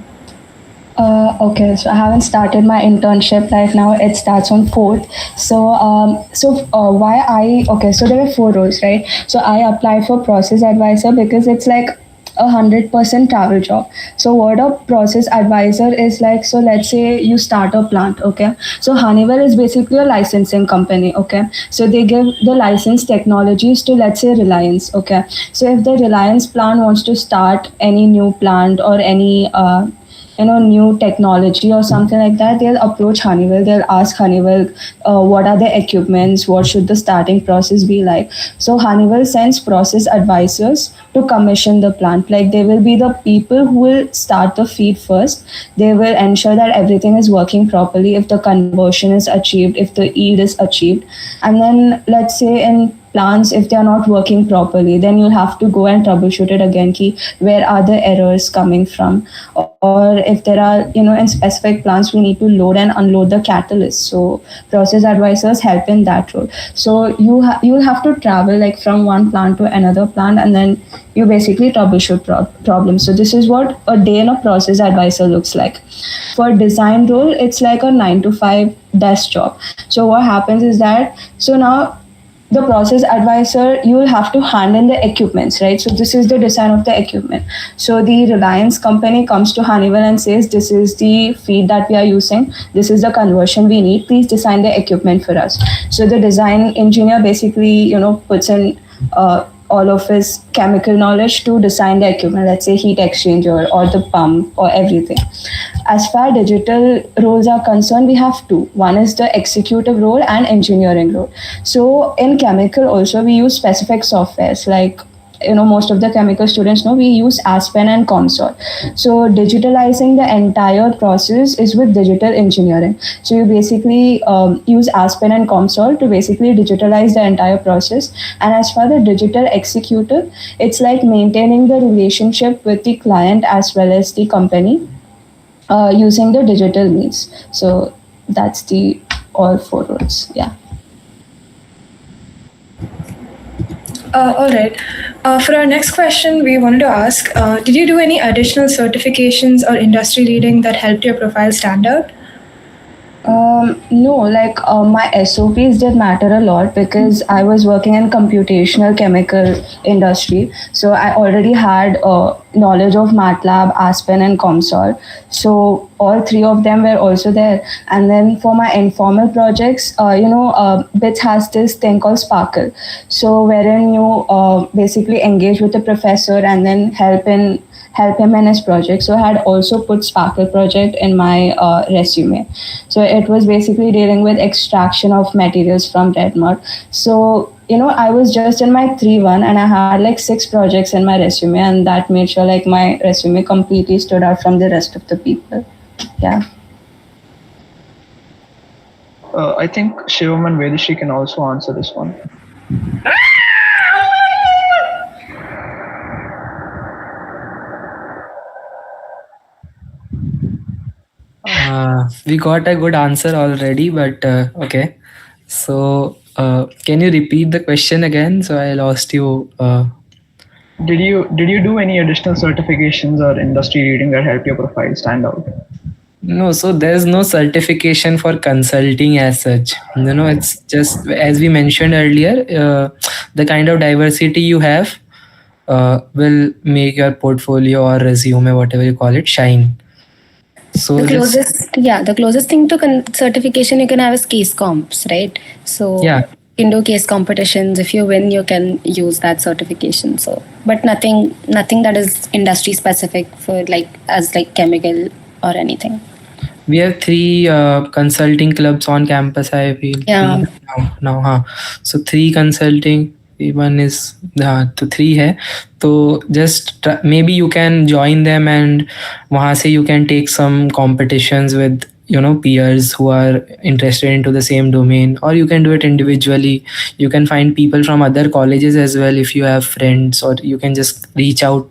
Okay, so I haven't started my internship right now. It starts on 4th. So there were 4 roles, right? So I applied for process advisor because it's like 100% travel job. So what a process advisor is like, so let's say you start a plant, okay? So Honeywell is basically a licensing company, okay? So they give the license technologies to, let's say, Reliance, okay? So if the Reliance plant wants to start any new plant or any new technology or something like that, they'll approach Honeywell. They'll ask Honeywell, what are the equipments, what should the starting process be like. So Honeywell sends process advisors to commission the plant. Like, they will be the people who will start the feed first. They will ensure that everything is working properly, if the conversion is achieved, if the yield is achieved. And then, let's say in plants, if they are not working properly, then you'll have to go and troubleshoot it again, ki where are the errors coming from. Or if there are, in specific plants, we need to load and unload the catalyst. So process advisors help in that role. So you'll have to travel like from one plant to another plant, and then you basically troubleshoot problems. So this is what a day in a process advisor looks like. For design role, it's like a 9 to 5 desk job. So what happens is that, so now the process advisor, you will have to hand in the equipments, right? So this is the design of the equipment. So the Reliance company comes to Honeywell and says, this is the feed that we are using, this is the conversion we need, please design the equipment for us. So the design engineer basically, puts in all of his chemical knowledge to design the equipment, let's say heat exchanger or the pump or everything. As far as digital roles are concerned, we have 2. One is the executive role and engineering role. So in chemical also, we use specific softwares like, most of the chemical students know, we use Aspen and COMSOL. So digitalizing the entire process is with digital engineering. So you basically use Aspen and COMSOL to basically digitalize the entire process. And as for the digital executive, it's like maintaining the relationship with the client as well as the company using the digital means. So that's the all 4 roles. Yeah. All right. For our next question, we wanted to ask, did you do any additional certifications or industry reading that helped your profile stand out? No, like my SOPs did matter a lot because I was working in computational chemical industry. So I already had knowledge of MATLAB, Aspen and COMSOL. So all 3 of them were also there. And then for my informal projects, BITS has this thing called Sparkle. So wherein you basically engage with the professor and then help him in his project. So I had also put Sparkle project in my resume. So it was basically dealing with extraction of materials from red mud. So, I was just in my 3-1 and I had like 6 projects in my resume, and that made sure like my resume completely stood out from the rest of the people. Yeah. I think Shivam and Vedashri can also answer this one. We got a good answer already, but okay. So can you repeat the question again? So I lost you. Did you do any additional certifications or industry reading that helped your profile stand out? No, so there's no certification for consulting as such. It's just, as we mentioned earlier, the kind of diversity you have will make your portfolio or resume, whatever you call it, shine. So the closest thing to certification you can have is case comps, right? So yeah, you can do case competitions. If you win, you can use that certification. So, but nothing that is industry specific for as chemical or anything. We have 3 consulting clubs on campus, I feel. Yeah. Now, so 3 consulting. One is तो 3 है, तो just maybe you can join them and वहाँ से you can take some competitions with peers who are interested into the same domain, or you can do it individually. You can find people from other colleges as well if you have friends, or you can just reach out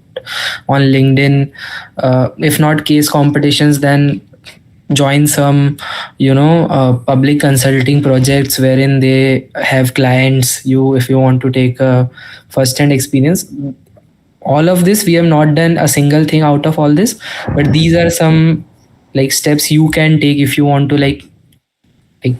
on LinkedIn. If not case competitions, then join some public consulting projects wherein they have clients. If you want to take a first hand experience, all of this, we have not done a single thing out of all this, but these are some like steps you can take if you want to like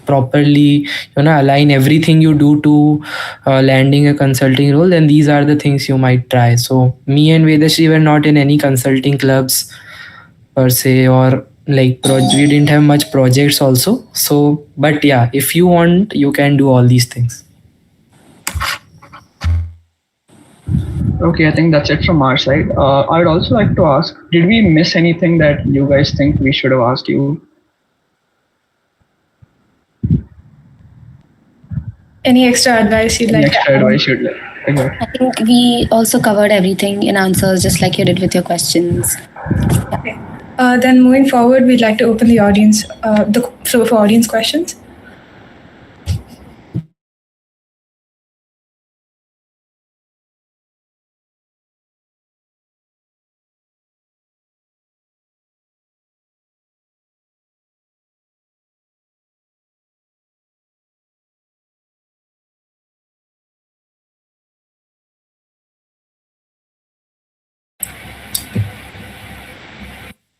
properly align everything you do to landing a consulting role. Then these are the things you might try. So me and Vedashri were not in any consulting clubs per se, or like we didn't have much projects also. So but yeah, if you want, you can do all these things. Okay, I think that's it from our side. I would also like to ask, did we miss anything that you guys think we should have asked you? Any extra advice you'd like to Extra add? advice you'd like? Exactly. I think we also covered everything in answers, just like you did with your questions. Okay. Then moving forward, we'd like to open the audience, the floor for audience questions.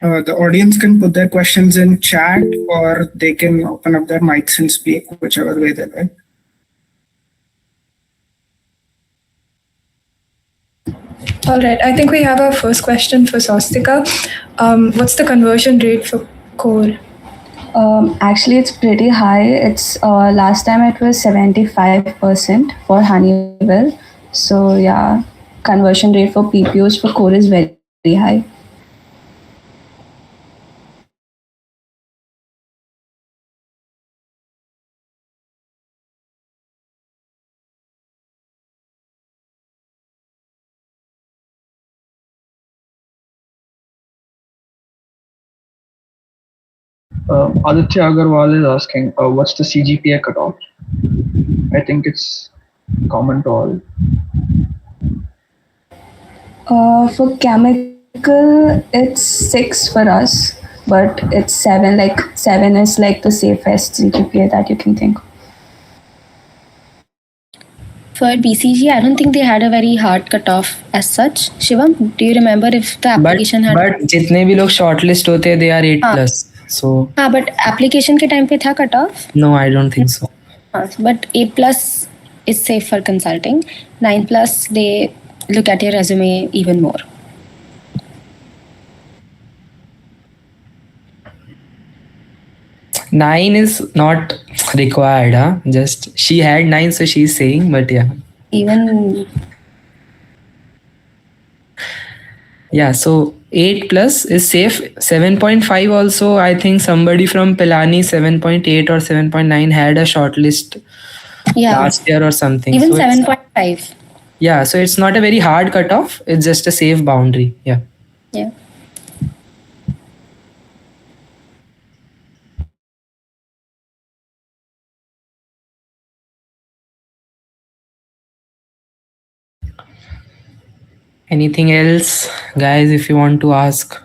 The audience can put their questions in chat, or they can open up their mics and speak, whichever way they like. All right. I think we have our first question for Swastika. What's the conversion rate for core? Actually, it's pretty high. It's last time it was 75% for Honeywell. So yeah, conversion rate for PPOs for core is very, very high. Aditya Agarwal is asking, what's the CGPA cutoff? I think it's common to all. For chemical, it's 6 for us, but it's 7. Like 7 is like the safest CGPA that you can think of. For BCG, I don't think they had a very hard cutoff as such. Shivam, do you remember if the application had? But जितने भी लोग shortlist होते हैं, they are 8+. So but application के time पे था cutoff? No, I don't think so. But 8+ is safe for consulting. 9+, they look at your resume even more. Nine is not required, huh? Just she had 9, so she's saying, but yeah. Even Yeah, so 8+ is safe. 7.5 also, I think somebody from Pilani 7.8 or 7.9 had a shortlist last year or something. even So it's- 7.5. Yeah, so it's not a very hard cutoff. It's just a safe boundary. Yeah. Yeah. Anything else, guys, if you want to ask?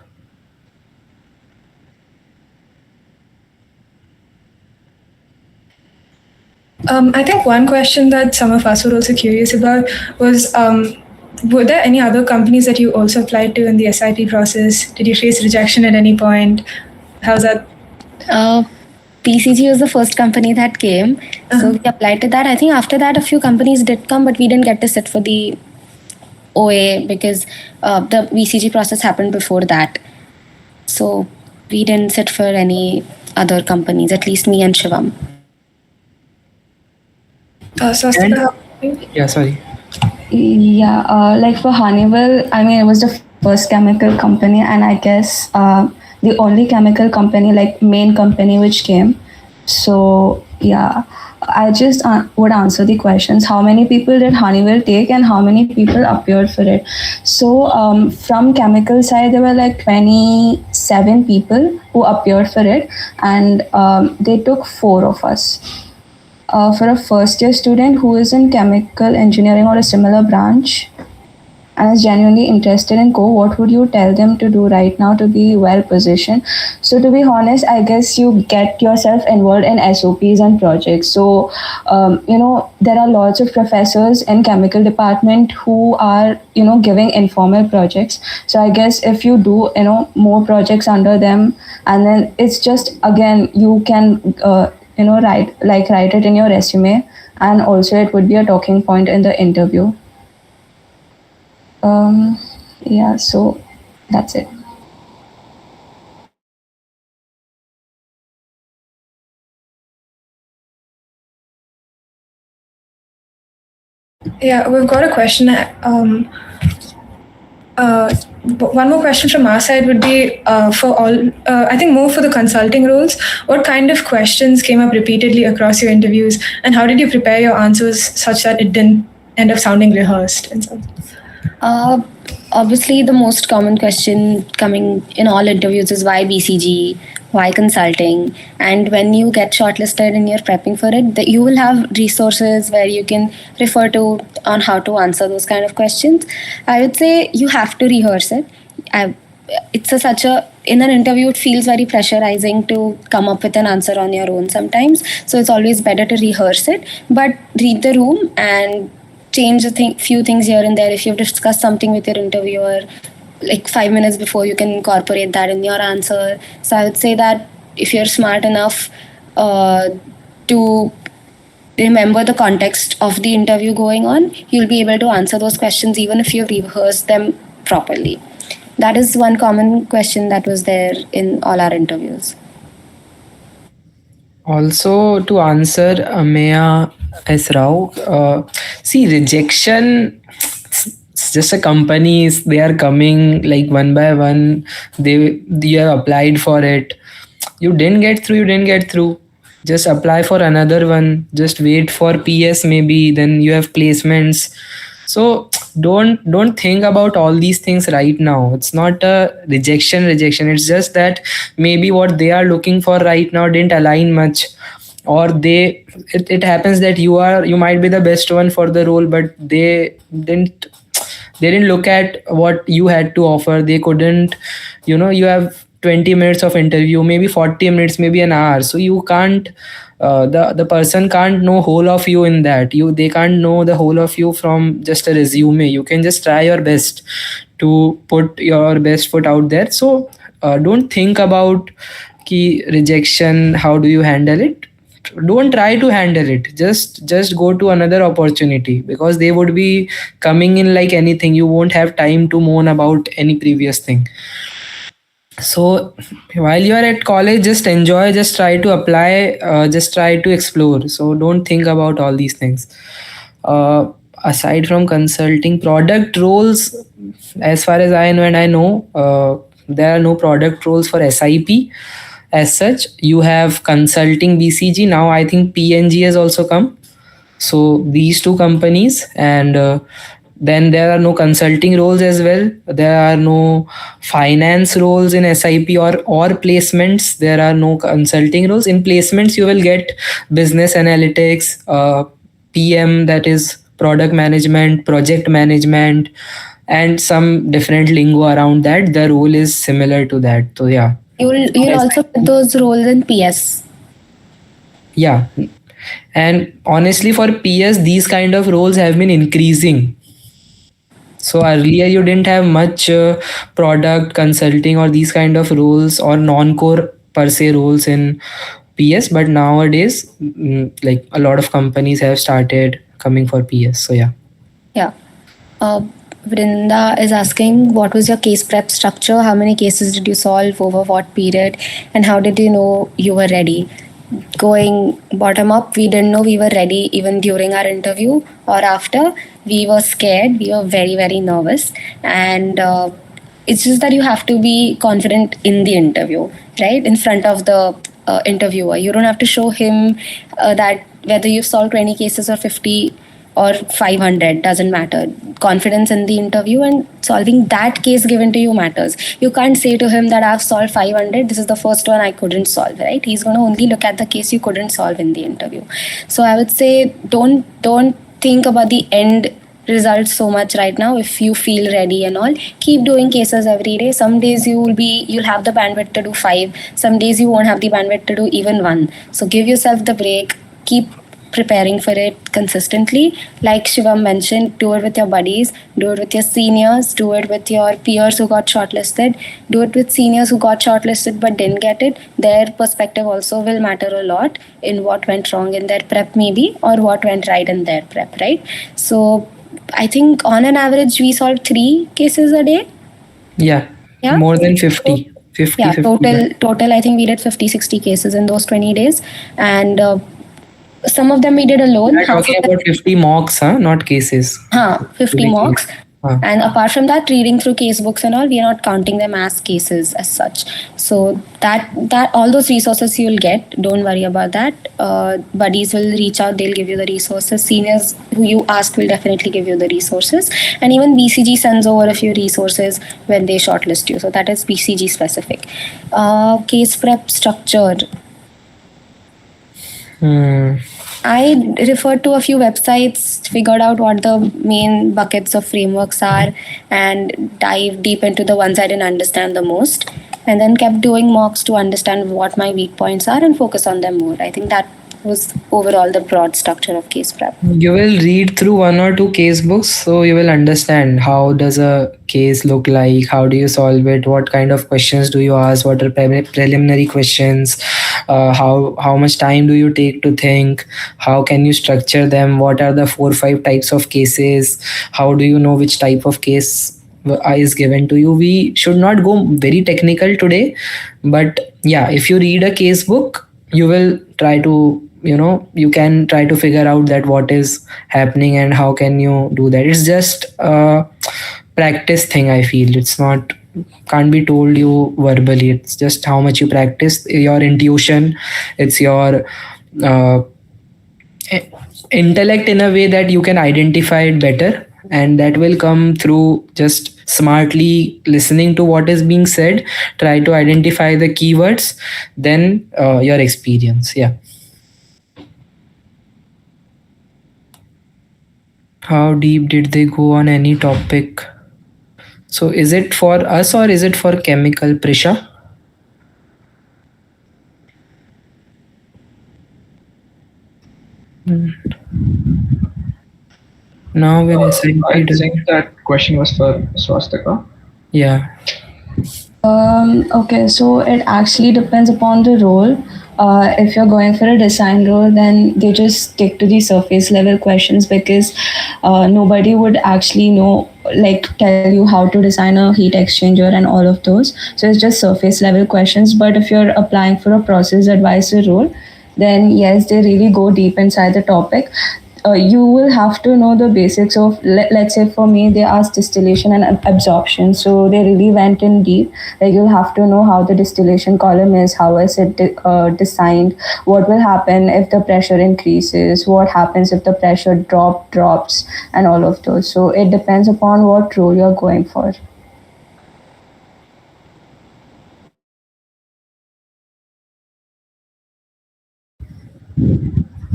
I think one question that some of us were also curious about was, were there any other companies that you also applied to in the SIP process? Did you face rejection at any point? How's that? PCG was the first company that came. So we applied to that. I think after that, a few companies did come, but we didn't get to sit for the OA because the VCG process happened before that. So we didn't sit for any other companies, at least me and Shivam. Swastika, how- Yeah, sorry. Yeah, like for Honeywell, I mean, it was the first chemical company, and I guess the only chemical company, like main company, which came. So yeah, I just would answer the questions. How many people did Honeywell take and how many people appeared for it? So from chemical side, there were like 27 people who appeared for it, and they took 4 of us. For a first year student who is in chemical engineering or a similar branch and is genuinely interested in core, what would you tell them to do right now to be well positioned? So to be honest, I guess you get yourself involved in SOPs and projects. So there are lots of professors in chemical department who are giving informal projects. So I guess if you do more projects under them, and then it's just, again, you can write it in your resume, and also it would be a talking point in the interview. Yeah, so that's it. Yeah, we've got a question. One more question from our side would be for all, I think more for the consulting roles. What kind of questions came up repeatedly across your interviews, and how did you prepare your answers such that it didn't end up sounding rehearsed? And so, obviously, the most common question coming in all interviews is why BCG, why consulting? And when you get shortlisted and you're prepping for it, you will have resources where you can refer to on how to answer those kind of questions. I would say you have to rehearse it. In an interview, it feels very pressurizing to come up with an answer on your own sometimes. So it's always better to rehearse it, but read the room and change few things here and there. If you've discussed something with your interviewer, like 5 minutes before, you can incorporate that in your answer. So I would say that if you're smart enough to remember the context of the interview going on, you'll be able to answer those questions even if you've rehearsed them properly. That is one common question that was there in all our interviews. Also, to answer Ameya S. Rao, see, rejection, it's just a companies, they are coming like one by one. You have applied for it. You didn't get through. Just apply for another one. Just wait for PS maybe, then you have placements. So don't think about all these things right now. It's not a rejection. It's just that maybe what they are looking for right now didn't align much, or it happens that you might be the best one for the role, but they didn't look at what you had to offer. They couldn't, you have 20 minutes of interview, maybe 40 minutes, maybe an hour. So you can't, the person can't know whole of you in that. They can't know the whole of you from just a resume. You can just try your best to put your best foot out there. So don't think about rejection. How do you handle it? Don't try to handle it. Just go to another opportunity, because they would be coming in like anything. You won't have time to moan about any previous thing. So while you are at college, just enjoy, just try to apply, just try to explore. So don't think about all these things. Aside from consulting, product roles, as far as I know, there are no product roles for SIP as such. You have consulting BCG. Now I think PNG has also come. So these two companies, and then there are no consulting roles as well. There are no finance roles in SIP or placements. There are no consulting roles. In placements, you will get business analytics, PM, that is product management, project management, and some different lingo around that. The role is similar to that. So yeah. You'll also get those roles in PS. Yeah. And honestly, for PS, these kind of roles have been increasing. So earlier you didn't have much product consulting or these kind of roles or non-core per se roles in PS, but nowadays like a lot of companies have started coming for PS. So yeah. Yeah. Vrinda is asking, what was your case prep structure? How many cases did you solve over what period? And how did you know you were ready? Going bottom up, we didn't know we were ready even during our interview or after. We were scared. We were very, very nervous. And it's just that you have to be confident in the interview, right? In front of the interviewer. You don't have to show him that whether you've solved 20 cases or 50 or 500 doesn't matter. Confidence in the interview and solving that case given to you matters. You can't say to him that I've solved 500, this is the first one I couldn't solve, right? He's going to only look at the case you couldn't solve in the interview. So I would say don't think about the end results so much right now. If you feel ready and all, keep doing cases every day. Some days you'll have the bandwidth to do 5, some days you won't have the bandwidth to do even 1. So give yourself the break, keep preparing for it consistently. Like Shivam mentioned, do it with your buddies, do it with your seniors, do it with your peers who got shortlisted, do it with seniors who got shortlisted but didn't get it. Their perspective also will matter a lot in what went wrong in their prep maybe, or what went right in their prep, right? So I think on an average we solved 3 cases a day. Yeah. More than 50. 50, Yeah, 50. total I think we did 50-60 cases in those 20 days, and some of them we did alone. We're talking about 50 mocks, not cases. 50 mocks. Huh. And apart from that, reading through case books and all, we are not counting them as cases as such. So that all those resources you'll get, don't worry about that. Buddies will reach out, they'll give you the resources. Seniors who you ask will definitely give you the resources. And even BCG sends over a few resources when they shortlist you. So that is BCG specific. Case prep structure. I referred to a few websites, figured out what the main buckets of frameworks are, and dive deep into the ones I didn't understand the most, and then kept doing mocks to understand what my weak points are and focus on them more. I think that was overall the broad structure of case prep. You will read through 1 or 2 case books, so you will understand how does a case look like, how do you solve it, what kind of questions do you ask, what are preliminary questions, how much time do you take to think, how can you structure them, what are the 4 or 5 types of cases, how do you know which type of case is given to you. We should not go very technical today, but yeah, if you read a case book, you will try to, you can try to figure out that what is happening and how can you do that. It's just a practice thing, I feel. It's not, can't be told you verbally. It's just how much you practice, your intuition. It's your intellect in a way that you can identify it better, and that will come through just smartly listening to what is being said, try to identify the keywords, then your experience. Yeah. How deep did they go on any topic? So is it for us or is it for chemical, Prisha? Now with I think that question was for Swastika. Yeah. Okay, so it actually depends upon the role. If you're going for a design role, then they just stick to the surface level questions, because nobody would actually know, like tell you how to design a heat exchanger and all of those. So it's just surface level questions. But if you're applying for a process advisor role, then yes, they really go deep inside the topic. You will have to know the basics of, let's say for me, they asked distillation and absorption. So they really went in deep. Like you'll have to know how the distillation column is, how is it designed, what will happen if the pressure increases, what happens if the pressure drops, and all of those. So it depends upon what role you're going for.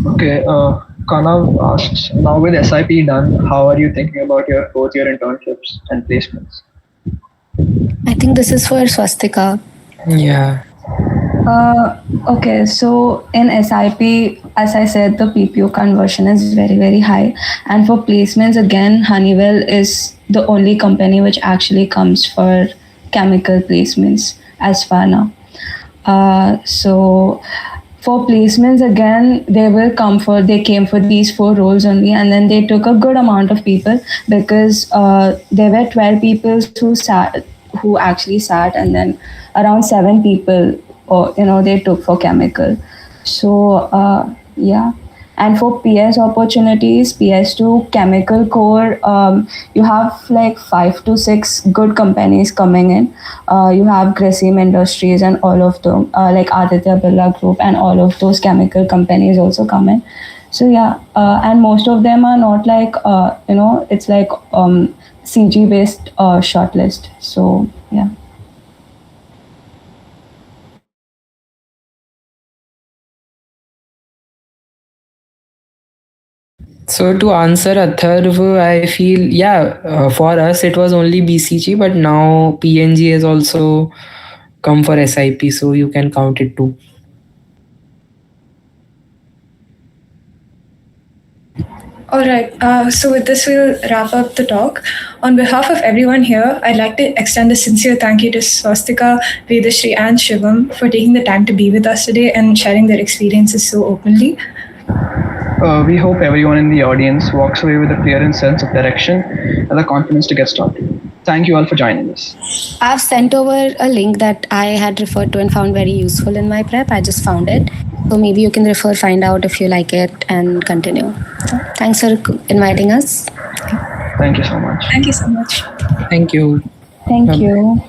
Okay, Kanav asks, now with SIP done, how are you thinking about your 4th year internships and placements? I think this is for Swastika. Yeah. Okay, so in SIP, as I said, the PPO conversion is very, very high. And for placements, again, Honeywell is the only company which actually comes for chemical placements as far now. So for placements, again, they came for these 4 roles only, and then they took a good amount of people, because there were 12 people who actually sat, and then around 7 people, they took for chemical. So yeah. And for PS opportunities, PS2, chemical core, you have like 5 to 6 good companies coming in. You have Grasim Industries and all of them, like Aditya Birla Group, and all of those chemical companies also come in. So yeah, and most of them are not like it's like CG based shortlist. So yeah. So to answer Atharv, I feel for us it was only BCG, but now PNG has also come for SIP, so you can count it too. All right. So with this, we'll wrap up the talk. On behalf of everyone here, I'd like to extend a sincere thank you to Swastika, Vedashri, and Shivam for taking the time to be with us today and sharing their experiences so openly. We hope everyone in the audience walks away with a clear sense of direction and the confidence to get started. Thank you all for joining us. I've sent over a link that I had referred to and found very useful in my prep. I just found it. So maybe you can refer, find out if you like it, and continue. Thanks for inviting us. Thank you so much. Thank you so much. Thank you. Thank you.